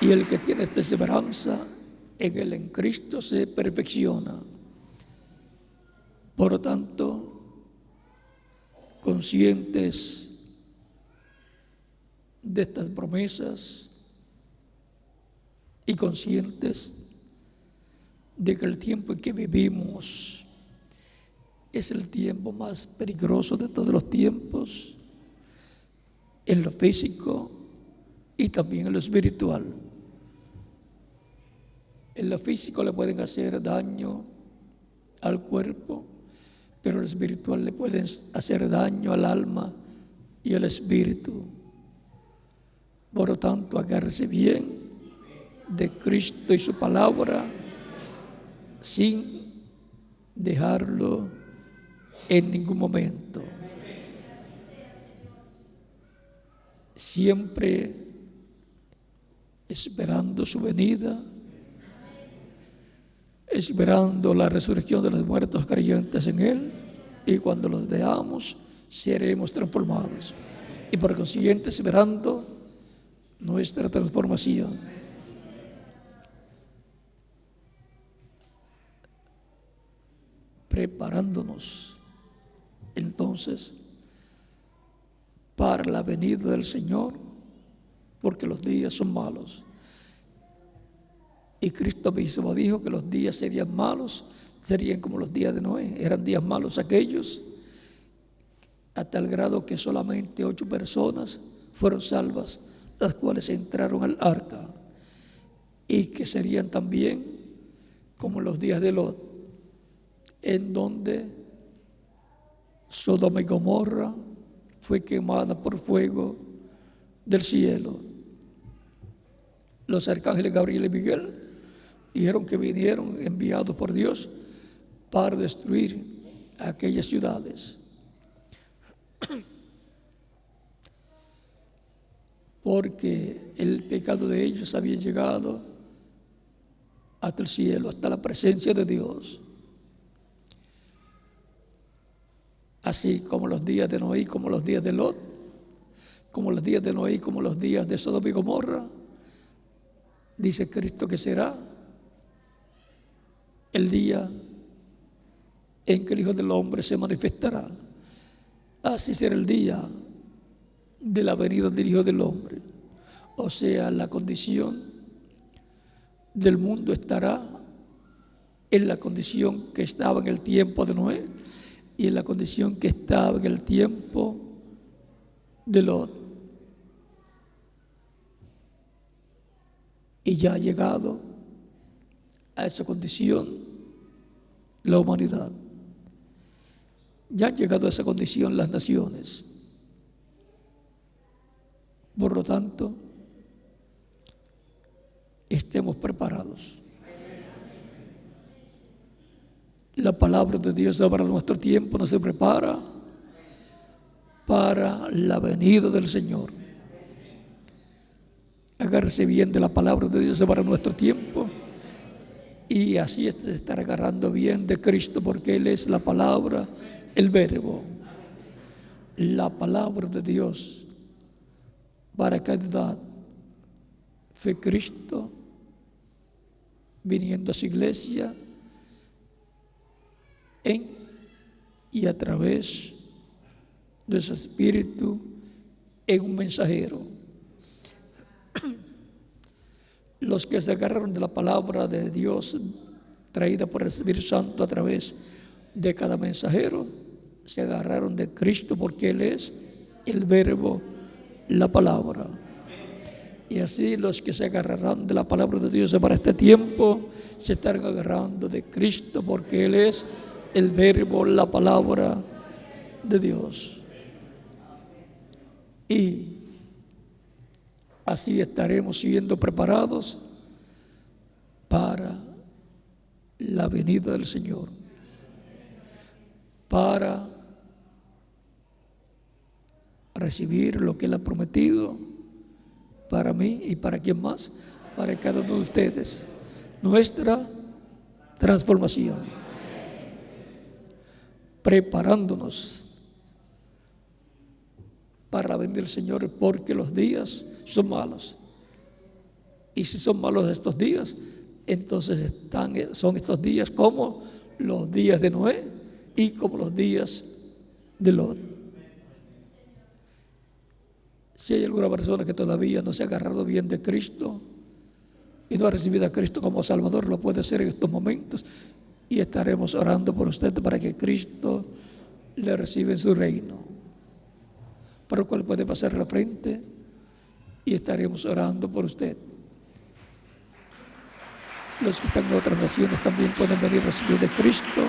Y el que tiene esta esperanza en él, en Cristo, se perfecciona. Por lo tanto, conscientes de estas promesas y conscientes de que el tiempo en que vivimos es el tiempo más peligroso de todos los tiempos, en lo físico y también en lo espiritual. En lo físico le pueden hacer daño al cuerpo, pero en lo espiritual le pueden hacer daño al alma y al espíritu. Por lo tanto, agárrese bien de Cristo y su palabra sin dejarlo en ningún momento. Siempre esperando su venida, esperando la resurrección de los muertos creyentes en Él, y cuando los veamos seremos transformados, y por consiguiente esperando nuestra transformación. Preparándonos entonces para la venida del Señor, porque los días son malos. Y Cristo mismo dijo que los días serían malos, serían como los días de Noé. Eran días malos aquellos, a tal grado que solamente 8 personas fueron salvas, las cuales entraron al arca. Y que serían también como los días de Lot, en donde Sodoma y Gomorra fue quemada por fuego del cielo. Los arcángeles Gabriel y Miguel dijeron que vinieron enviados por Dios para destruir aquellas ciudades, porque el pecado de ellos había llegado hasta el cielo, hasta la presencia de Dios. Así como los días de Noé, como los días de Lot, como los días de Noé, como los días de Sodoma y Gomorra, dice Cristo que será el día en que el Hijo del Hombre se manifestará. Así será el día de la venida del Hijo del Hombre. O sea, la condición del mundo estará en la condición que estaba en el tiempo de Noé y en la condición que estaba en el tiempo de Lot. Y ya ha llegado a esa condición la humanidad. Ya han llegado a esa condición las naciones. Por lo tanto, estemos preparados. La palabra de Dios para nuestro tiempo nos prepara para la venida del Señor. Agárrese bien de la palabra de Dios para nuestro tiempo y así estar agarrando bien de Cristo, porque Él es la palabra, el verbo. La palabra de Dios para cada edad fue Cristo viniendo a su iglesia en y a través de su Espíritu en un mensajero. Los que se agarraron de la palabra de Dios traída por el Espíritu Santo a través de cada mensajero, se agarraron de Cristo, porque Él es el verbo, la palabra. Y así los que se agarrarán de la palabra de Dios para este tiempo se están agarrando de Cristo, porque Él es el verbo, la palabra de Dios. Y así estaremos siendo preparados para la venida del Señor, para recibir lo que Él ha prometido para mí y para quien más, para cada uno de ustedes, nuestra transformación, preparándonos para la venida del Señor, porque los días son malos. Y si son malos estos días, entonces son estos días como los días de Noé y como los días de Lot. Si hay alguna persona que todavía no se ha agarrado bien de Cristo y no ha recibido a Cristo como Salvador, lo puede hacer en estos momentos, y estaremos orando por usted para que Cristo le reciba en su reino, por lo cual puede pasar a la frente y estaremos orando por usted. Los que están en otras naciones también pueden venir a recibir de Cristo.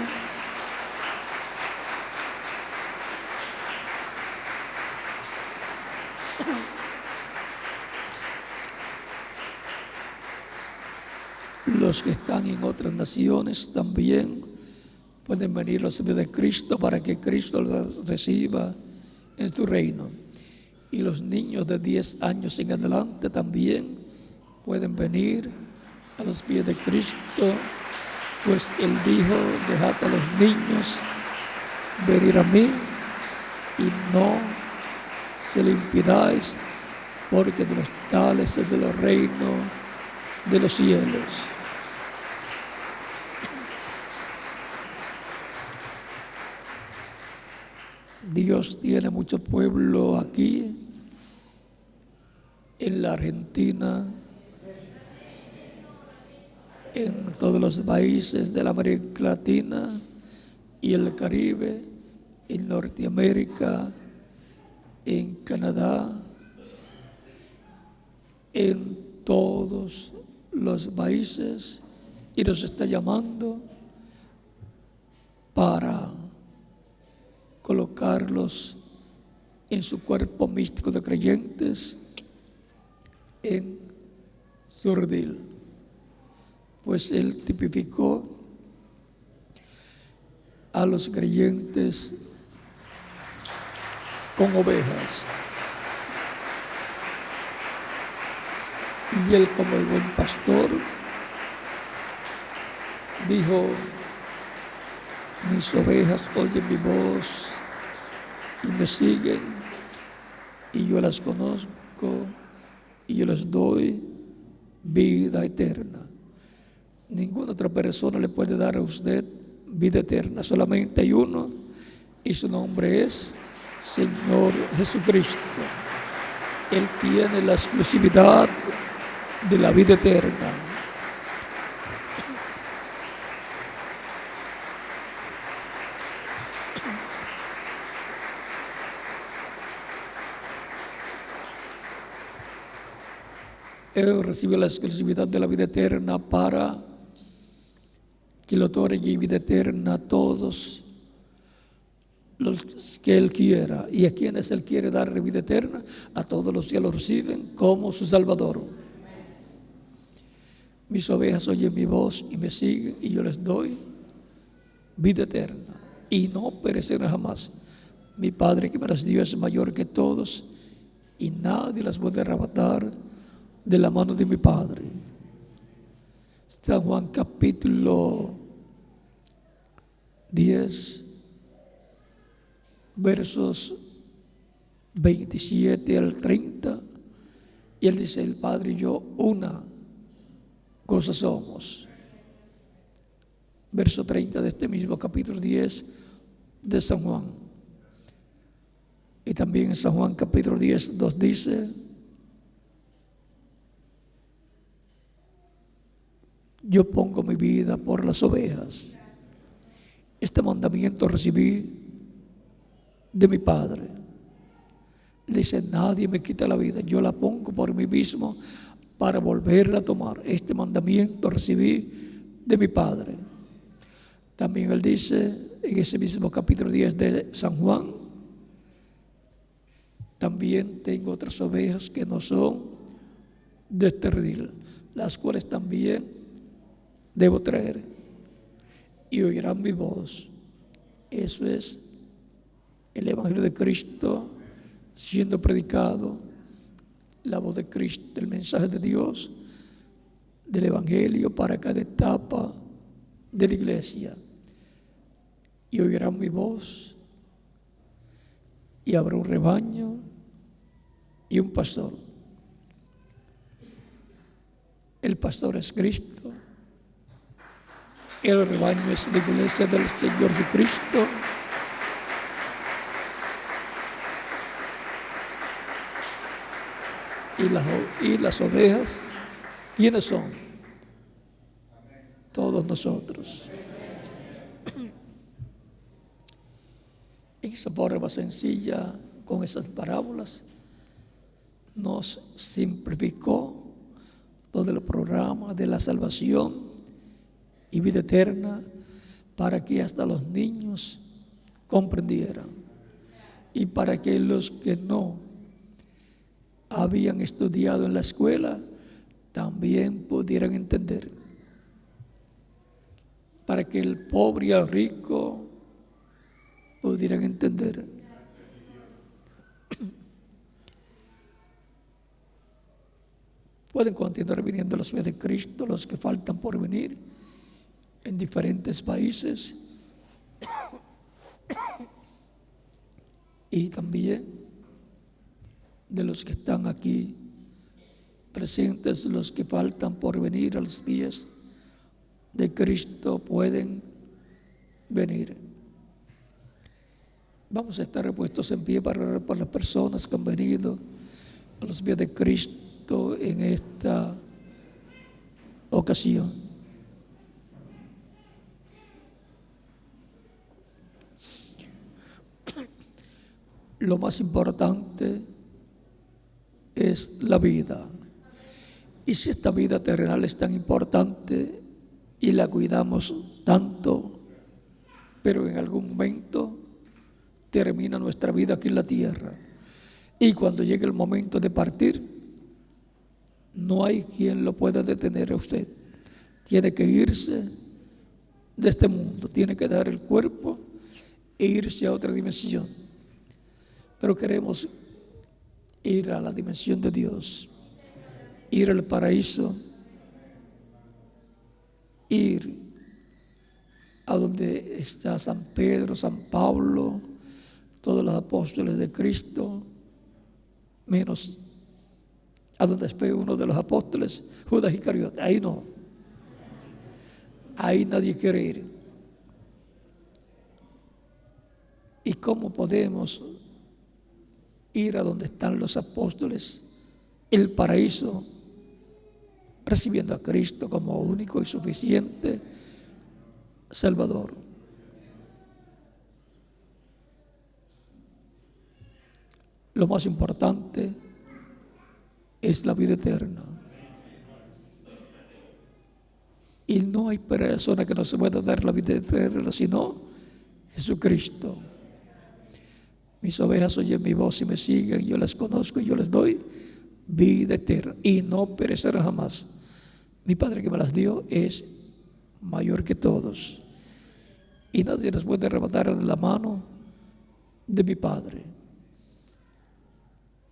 Los que están en otras naciones también pueden venir a recibir de Cristo, para que Cristo los reciba en su reino. Y los niños de 10 años en adelante también pueden venir a los pies de Cristo, pues Él dijo: dejad a los niños venir a mí y no se le impidáis, porque de los tales es el reino de los cielos. Dios tiene mucho pueblo aquí en la Argentina, en todos los países de la América Latina y el Caribe, en Norteamérica, en Canadá, en todos los países, y nos está llamando para colocarlos en su cuerpo místico de creyentes en su redil. Pues Él tipificó a los creyentes con ovejas, y Él, como el buen pastor, dijo: mis ovejas oyen mi voz y me siguen, y yo las conozco y yo les doy vida eterna. Ninguna otra persona le puede dar a usted vida eterna, solamente hay uno, y su nombre es Señor Jesucristo. Él tiene la exclusividad de la vida eterna. Él recibe la exclusividad de la vida eterna para que le otorgue vida eterna a todos los que Él quiera. ¿Y a quienes Él quiere darle vida eterna? A todos los que lo reciben como su Salvador. Mis ovejas oyen mi voz y me siguen, y yo les doy vida eterna, y no perecerán jamás. Mi Padre que me las dio es mayor que todos, y nadie las puede arrebatar de la mano de mi Padre. San Juan capítulo 10, versos 27 al 30, y Él dice: el Padre y yo una cosa somos. Verso 30 de este mismo capítulo 10 de San Juan. Y también en San Juan capítulo 10 nos dice: yo pongo mi vida por las ovejas. Este mandamiento recibí de mi Padre. Dice: nadie me quita la vida, yo la pongo por mí mismo para volverla a tomar. Este mandamiento recibí de mi Padre. También Él dice en ese mismo capítulo 10 de San Juan: también tengo otras ovejas que no son de este redil, las cuales también debo traer, y oirán mi voz. Eso es el Evangelio de Cristo siendo predicado, la voz de Cristo, el mensaje de Dios, del Evangelio para cada etapa de la iglesia. Y oirán mi voz, y habrá un rebaño y un pastor. El pastor es Cristo, el rebaño es la iglesia del Señor Jesucristo. Y las ovejas, ¿quiénes son? Todos nosotros. En esa forma sencilla, con esas parábolas, nos simplificó todo el programa de la salvación y vida eterna, para que hasta los niños comprendieran, y para que los que no habían estudiado en la escuela también pudieran entender, para que el pobre y el rico pudieran entender. Pueden continuar viniendo los fieles de Cristo, los que faltan por venir en diferentes países, y también de los que están aquí presentes, los que faltan por venir a los pies de Cristo pueden venir. Vamos a estar puestos en pie para orar por las personas que han venido a los pies de Cristo en esta ocasión. Lo más importante es la vida. Y si esta vida terrenal es tan importante y la cuidamos tanto, pero en algún momento termina nuestra vida aquí en la tierra, y cuando llegue el momento de partir, no hay quien lo pueda detener a usted. Tiene que irse de este mundo, tiene que dar el cuerpo e irse a otra dimensión. Pero queremos ir a la dimensión de Dios, ir al paraíso, ir a donde está San Pedro, San Pablo, todos los apóstoles de Cristo, menos a donde fue uno de los apóstoles, Judas Iscariote. Ahí no, ahí nadie quiere ir. ¿Y cómo podemos ir a donde están los apóstoles, el paraíso, recibiendo a Cristo como único y suficiente Salvador? Lo más importante es la vida eterna. Y no hay persona que nos pueda dar la vida eterna sino Jesucristo. Mis ovejas oyen mi voz y me siguen, yo las conozco y yo les doy vida eterna y no perecerán jamás. Mi Padre que me las dio es mayor que todos y nadie nos puede arrebatar de la mano de mi Padre.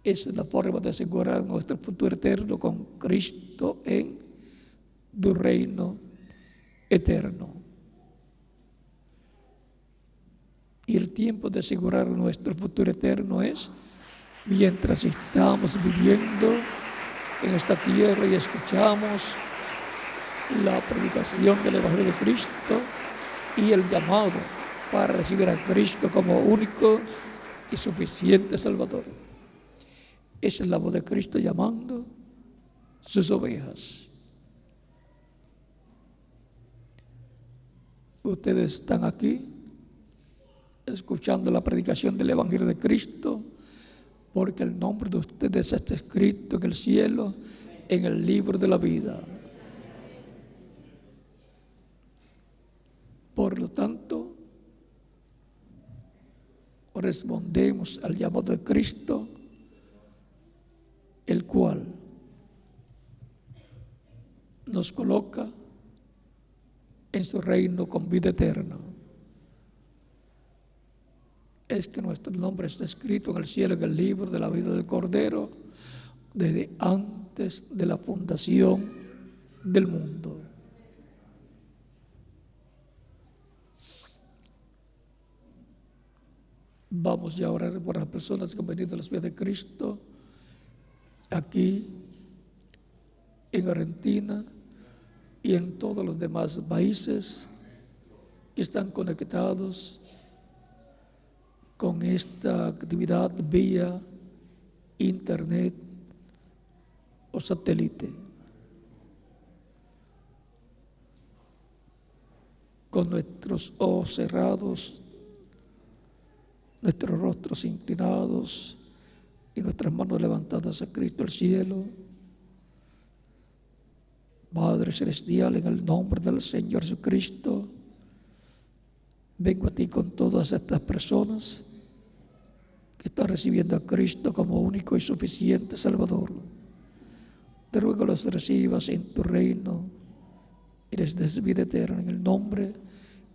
Esa es la forma de asegurar nuestro futuro eterno con Cristo en tu reino eterno. Y el tiempo de asegurar nuestro futuro eterno es mientras estamos viviendo en esta tierra y escuchamos la predicación del Evangelio de Cristo y el llamado para recibir a Cristo como único y suficiente Salvador. Esa es la voz de Cristo llamando sus ovejas. Ustedes están aquí escuchando la predicación del Evangelio de Cristo porque el nombre de ustedes está escrito en el cielo, en el libro de la vida. Por lo tanto, respondemos al llamado de Cristo, el cual nos coloca en su reino con vida eterna. Es que nuestro nombre está escrito en el cielo, en el libro de la vida del Cordero, desde antes de la fundación del mundo. Vamos ya a orar por las personas que han venido a los pies de Cristo, aquí, en Argentina y en todos los demás países que están conectados con esta actividad vía internet o satélite. Con nuestros ojos cerrados, nuestros rostros inclinados y nuestras manos levantadas a Cristo al cielo. Padre Celestial, en el nombre del Señor Jesucristo, vengo a ti con todas estas personas que están recibiendo a Cristo como único y suficiente Salvador. Te ruego los recibas en tu reino y les des vida eterna. En el nombre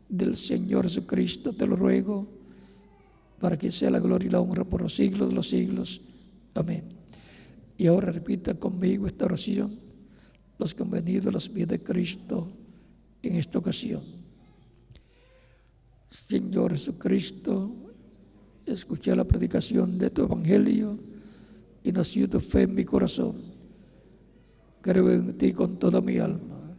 del Señor Jesucristo te lo ruego, para que sea la gloria y la honra por los siglos de los siglos. Amén. Y ahora repita conmigo esta oración, los que han venido a los pies de Cristo en esta ocasión. Señor Jesucristo, escuché la predicación de tu Evangelio y nació tu fe en mi corazón. Creo en ti con toda mi alma.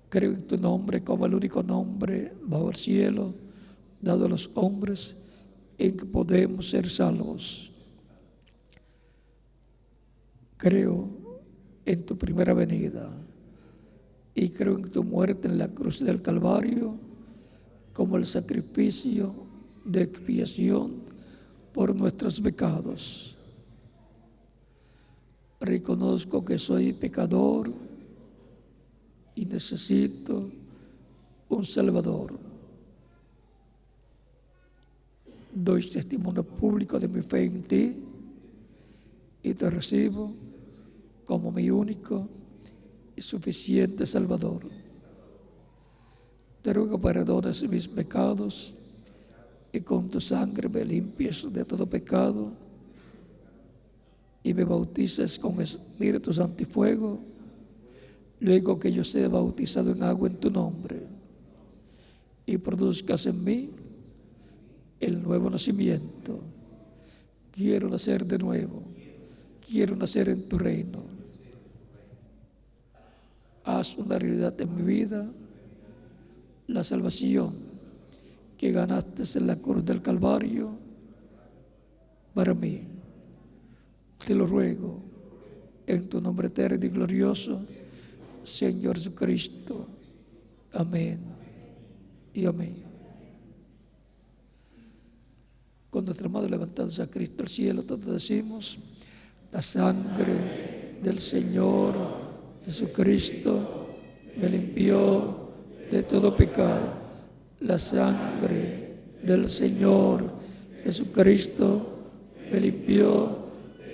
Creo en tu nombre como el único nombre bajo el cielo dado a los hombres en que podemos ser salvos. Creo en tu primera venida y creo en tu muerte en la cruz del Calvario como el sacrificio de expiación por nuestros pecados. Reconozco que soy pecador y necesito un Salvador. Doy testimonio público de mi fe en ti y te recibo como mi único y suficiente Salvador. Te ruego perdones mis pecados y con tu sangre me limpies de todo pecado y me bautices con Espíritu Santo y fuego, luego que yo sea bautizado en agua en tu nombre y produzcas en mí el nuevo nacimiento. Quiero nacer de nuevo, quiero nacer en tu reino. Haz una realidad en mi vida la salvación que ganaste en la cruz del Calvario para mí. Te lo ruego en tu nombre eterno y glorioso, Señor Jesucristo. Amén y amén. Con nuestras manos levantadas a Cristo al cielo, todos decimos: la sangre del Señor Jesucristo me limpió de todo pecado. La sangre del Señor Jesucristo me limpió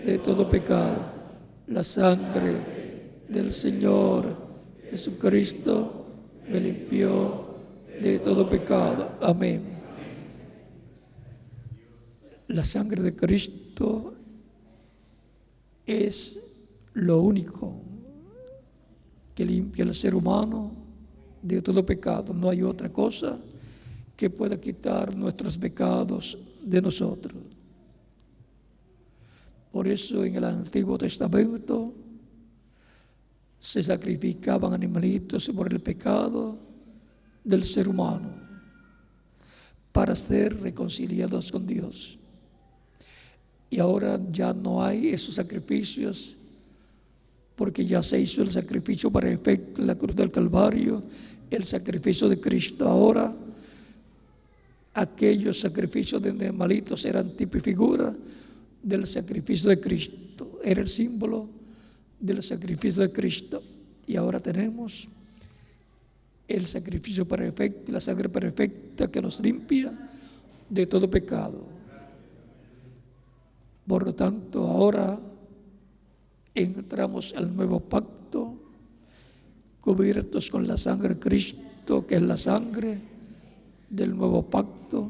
de todo pecado. La sangre del Señor Jesucristo me limpió de todo pecado. Amén. La sangre de Cristo es lo único que limpia al ser humano de todo pecado. No hay otra cosa que pueda quitar nuestros pecados de nosotros. Por eso en el Antiguo Testamento se sacrificaban animalitos por el pecado del ser humano para ser reconciliados con Dios. Y ahora ya no hay esos sacrificios, porque ya se hizo el sacrificio perfecto en la cruz del Calvario, el sacrificio de Cristo. Ahora aquellos sacrificios de animalitos eran tipo y figura del sacrificio de Cristo, era el símbolo del sacrificio de Cristo. Y ahora tenemos el sacrificio perfecto, la sangre perfecta que nos limpia de todo pecado. Por lo tanto, ahora entramos al nuevo pacto, cubiertos con la sangre de Cristo, que es la sangre del nuevo pacto,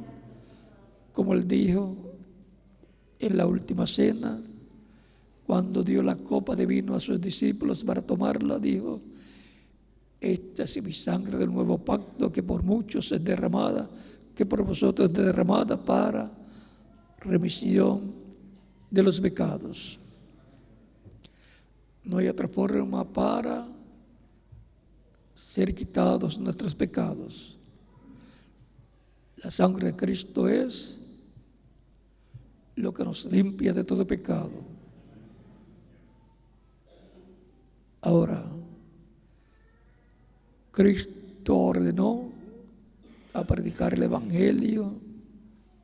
como Él dijo en la última cena, cuando dio la copa de vino a sus discípulos para tomarla, dijo: esta es mi sangre del nuevo pacto, que por muchos es derramada, que por vosotros es derramada para remisión de los pecados. No hay otra forma para ser quitados nuestros pecados. La sangre de Cristo es lo que nos limpia de todo pecado. Ahora, Cristo ordenó a predicar el Evangelio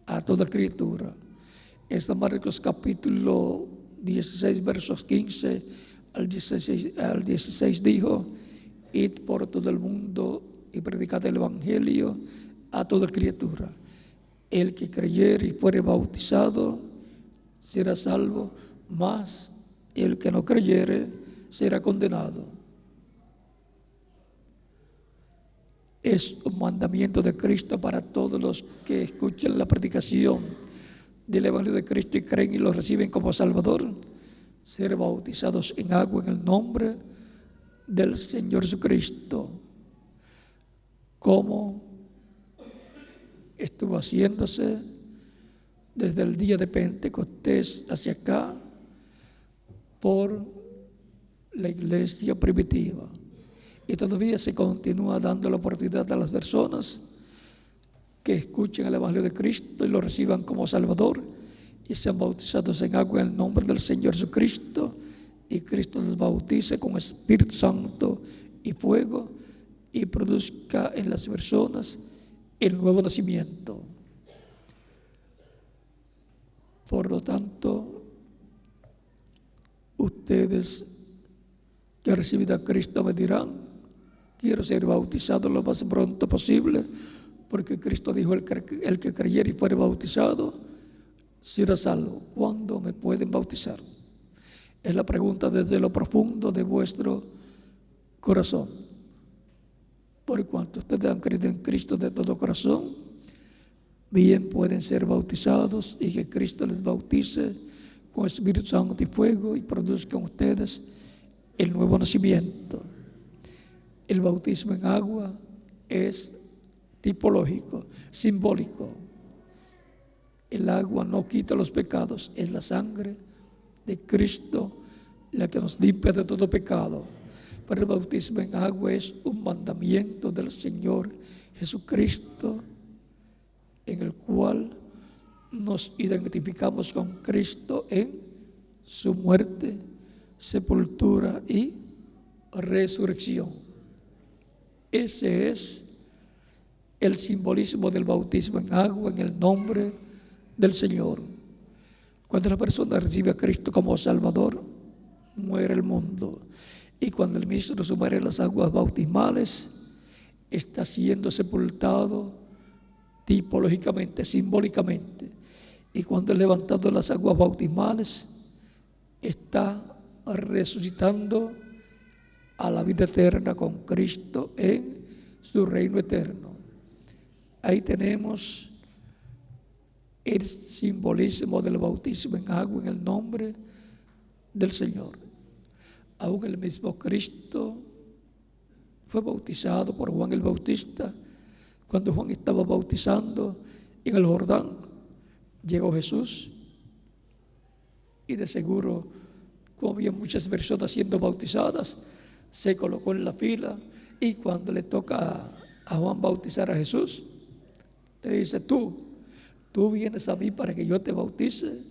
a toda criatura. En San Marcos capítulo 16, versos 15 al 16 dijo: id por todo el mundo y predicad el Evangelio a toda criatura. El que creyere y fuere bautizado será salvo, mas el que no creyere será condenado. Es un mandamiento de Cristo para todos los que escuchan la predicación del Evangelio de Cristo y creen y lo reciben como Salvador, ser bautizados en agua en el nombre del Señor Jesucristo, como estuvo haciéndose desde el día de Pentecostés hacia acá por la iglesia primitiva. Y todavía se continúa dando la oportunidad a las personas que escuchen el Evangelio de Cristo y lo reciban como Salvador y sean bautizados en agua en el nombre del Señor Jesucristo, y Cristo los bautice con Espíritu Santo y fuego y produzca en las personas el nuevo nacimiento. Por lo tanto, ustedes que han recibido a Cristo me dirán: quiero ser bautizado lo más pronto posible, porque Cristo dijo: el que creyere y fuere bautizado será salvo. ¿Cuándo me pueden bautizar? Es la pregunta desde lo profundo de vuestro corazón. Por cuanto ustedes han creído en Cristo de todo corazón, bien pueden ser bautizados, y que Cristo les bautice con Espíritu Santo y fuego y produzca en ustedes el nuevo nacimiento. El bautismo en agua es tipológico, simbólico. El agua no quita los pecados, es la sangre de Cristo la que nos limpia de todo pecado. Pero el bautismo en agua es un mandamiento del Señor Jesucristo, en el cual nos identificamos con Cristo en su muerte, sepultura y resurrección. Ese es el simbolismo del bautismo en agua en el nombre del Señor. Cuando la persona recibe a Cristo como Salvador, muere el mundo. Y cuando el ministro sumerge las aguas bautismales, está siendo sepultado tipológicamente, simbólicamente. Y cuando es levantado de las aguas bautismales, está resucitando a la vida eterna con Cristo en su reino eterno. Ahí tenemos el simbolismo del bautismo en agua en el nombre del Señor. Aún el mismo Cristo fue bautizado por Juan el Bautista. Cuando Juan estaba bautizando en el Jordán, llegó Jesús y de seguro, como había muchas personas siendo bautizadas, se colocó en la fila, y cuando le toca a Juan bautizar a Jesús, le dice: tú vienes a mí para que yo te bautice.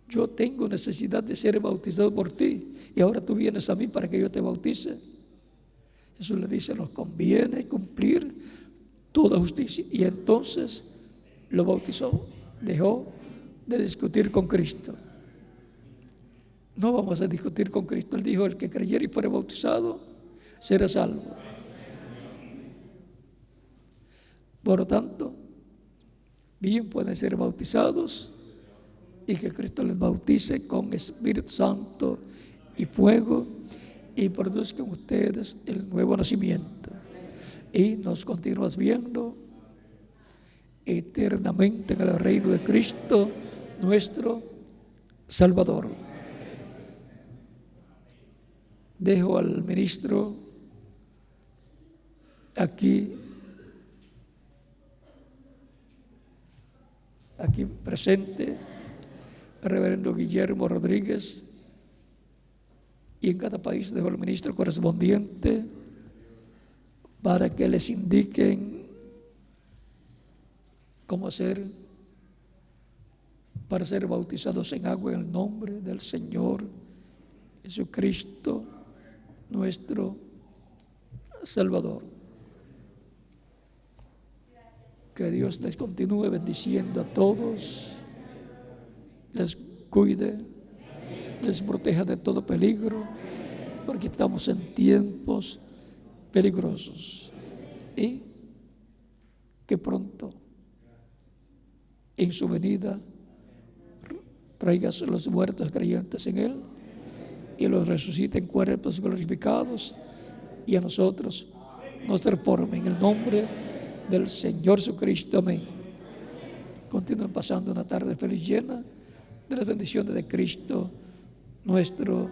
Yo tengo necesidad de ser bautizado por ti, y ahora tú vienes a mí para que yo te bautice. Jesús le dice: nos conviene cumplir toda justicia. Y entonces lo bautizó. Dejó de discutir con Cristo. No vamos a discutir con Cristo. Él dijo: el que creyere y fuere bautizado será salvo. Por lo tanto, bien pueden ser bautizados, y que Cristo les bautice con Espíritu Santo y fuego, y produzcan ustedes el nuevo nacimiento, y nos continúas viendo eternamente en el reino de Cristo nuestro Salvador. Dejo al ministro aquí presente, el reverendo Guillermo Rodríguez, y en cada país dejo al ministro correspondiente para que les indiquen cómo hacer para ser bautizados en agua en el nombre del Señor Jesucristo, nuestro Salvador. Que Dios les continúe bendiciendo a todos, les cuide, les proteja de todo peligro, porque estamos en tiempos peligrosos. Y que pronto, en su venida, traiga a los muertos creyentes en Él y los resucite en cuerpos glorificados, y a nosotros nos transforme en el nombre del Señor Jesucristo. Amén. Continúen pasando una tarde feliz, llena de las bendiciones de Cristo, nuestro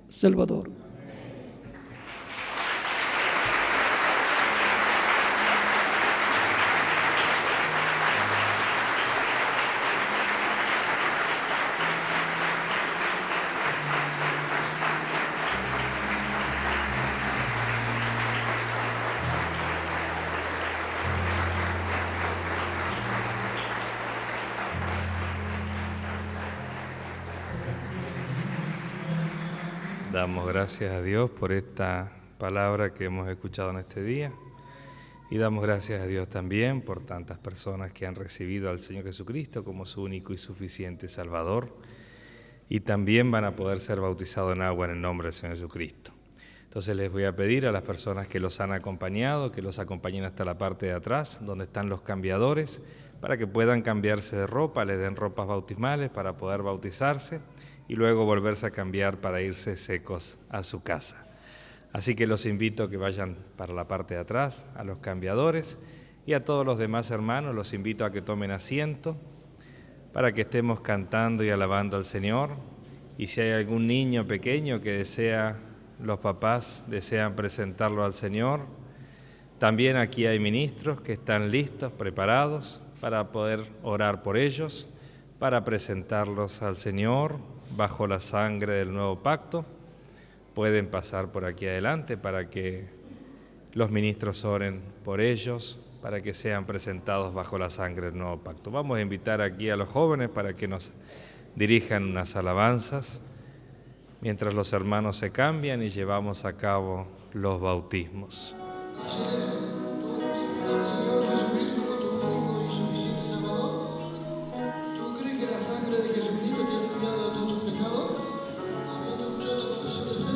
Salvador. Damos gracias a Dios por esta palabra que hemos escuchado en este día, y damos gracias a Dios también por tantas personas que han recibido al Señor Jesucristo como su único y suficiente Salvador, y también van a poder ser bautizados en agua en el nombre del Señor Jesucristo. Entonces les voy a pedir a las personas que los han acompañado que los acompañen hasta la parte de atrás, donde están los cambiadores, para que puedan cambiarse de ropa, les den ropas bautismales para poder bautizarse y luego volverse a cambiar para irse secos a su casa. Así que los invito a que vayan para la parte de atrás, a los cambiadores, y a todos los demás hermanos los invito a que tomen asiento para que estemos cantando y alabando al Señor. Y si hay algún niño pequeño que los papás desean presentarlo al Señor, también aquí hay ministros que están listos, preparados para poder orar por ellos, para presentarlos al Señor bajo la sangre del nuevo pacto. Pueden pasar por aquí adelante para que los ministros oren por ellos, para que sean presentados bajo la sangre del nuevo pacto. Vamos a invitar aquí a los jóvenes para que nos dirijan unas alabanzas, mientras los hermanos se cambian y llevamos a cabo los bautismos. ¿Tú crees que la sangre de Jesucristo te ha limpiado de todo tu pecado? Habiendo escuchado tu confesión de fe,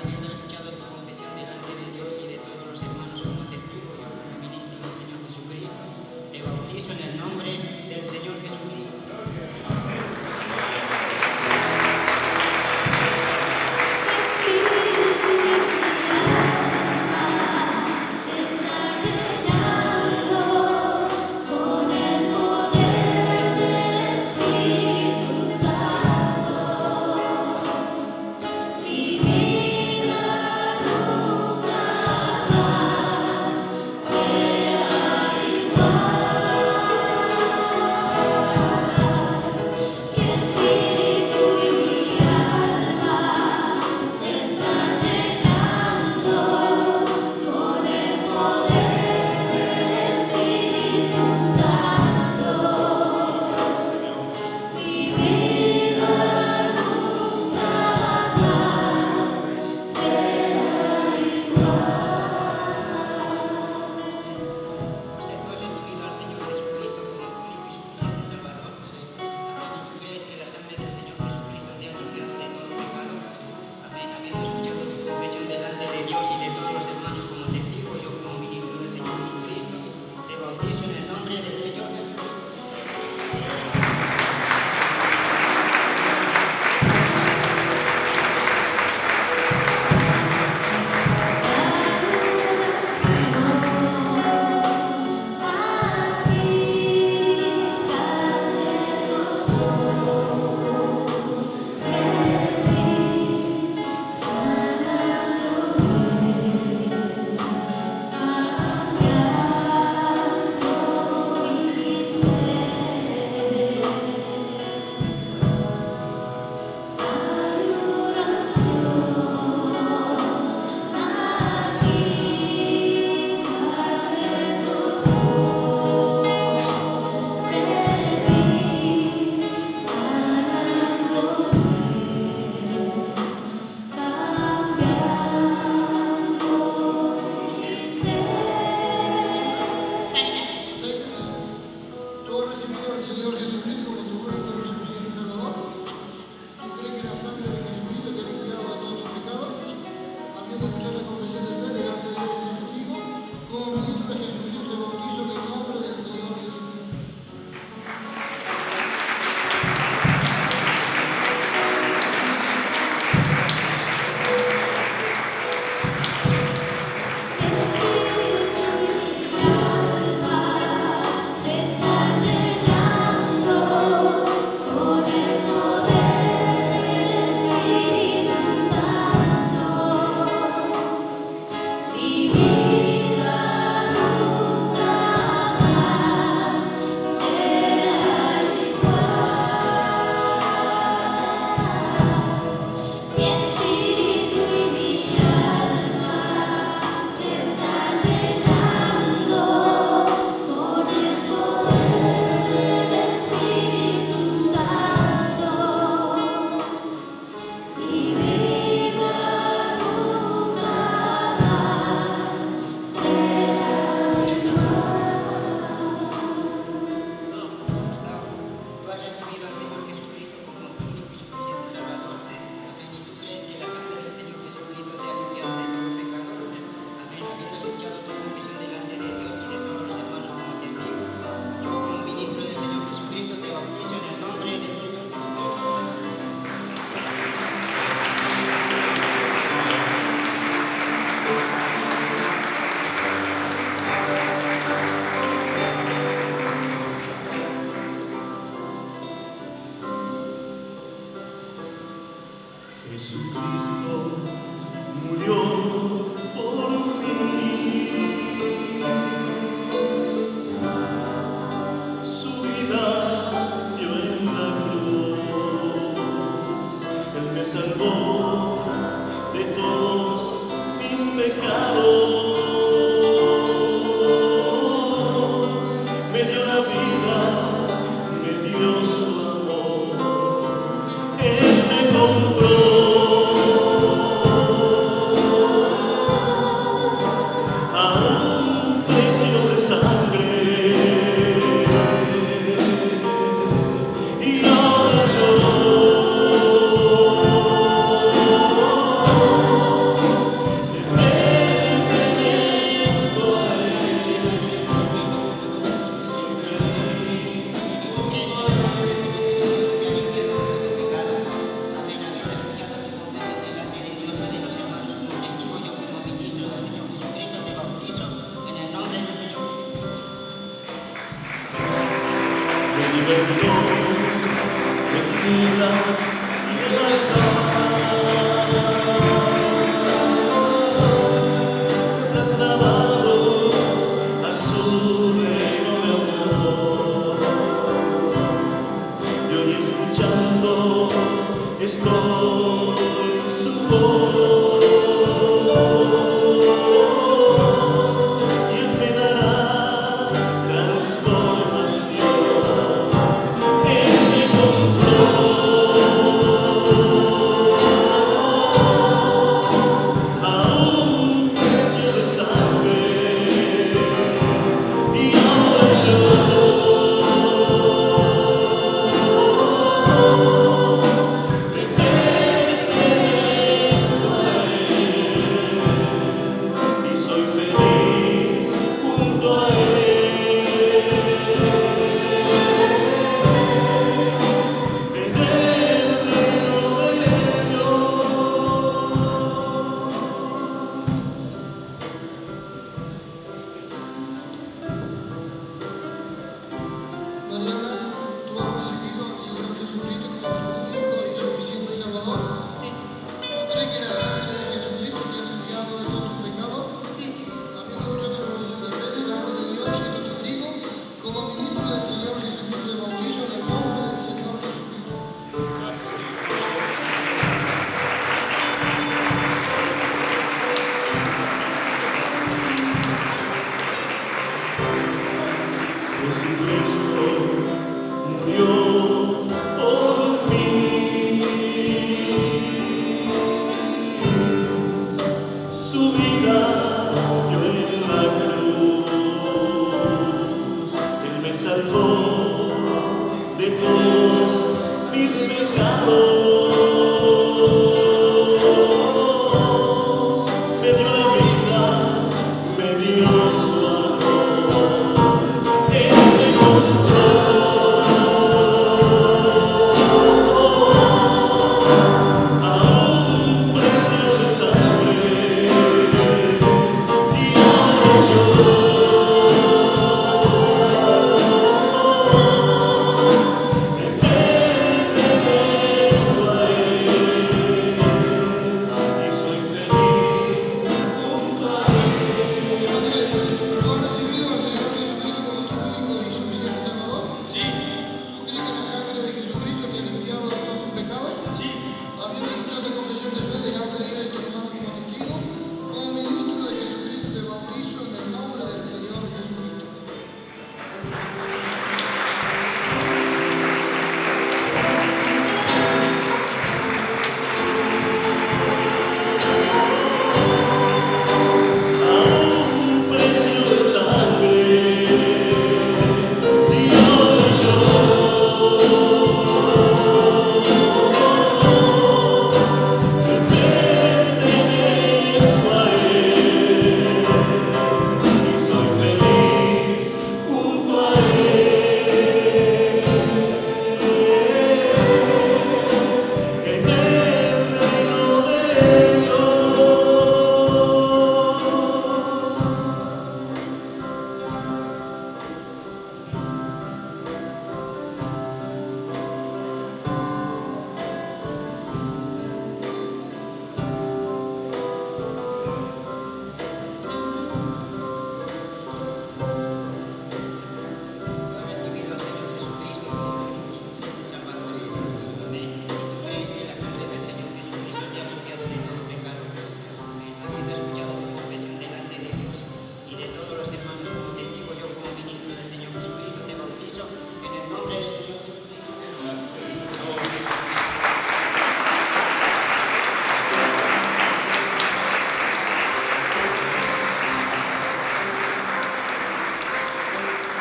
Habiendo escuchado tu confesión delante de Dios y de todos los hermanos como testigo, yo como ministro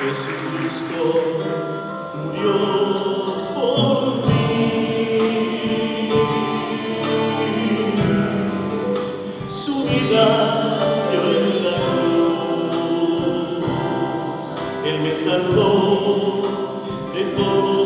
Jesucristo murió por mí, su vida dio en la cruz, Él me salvó de todo.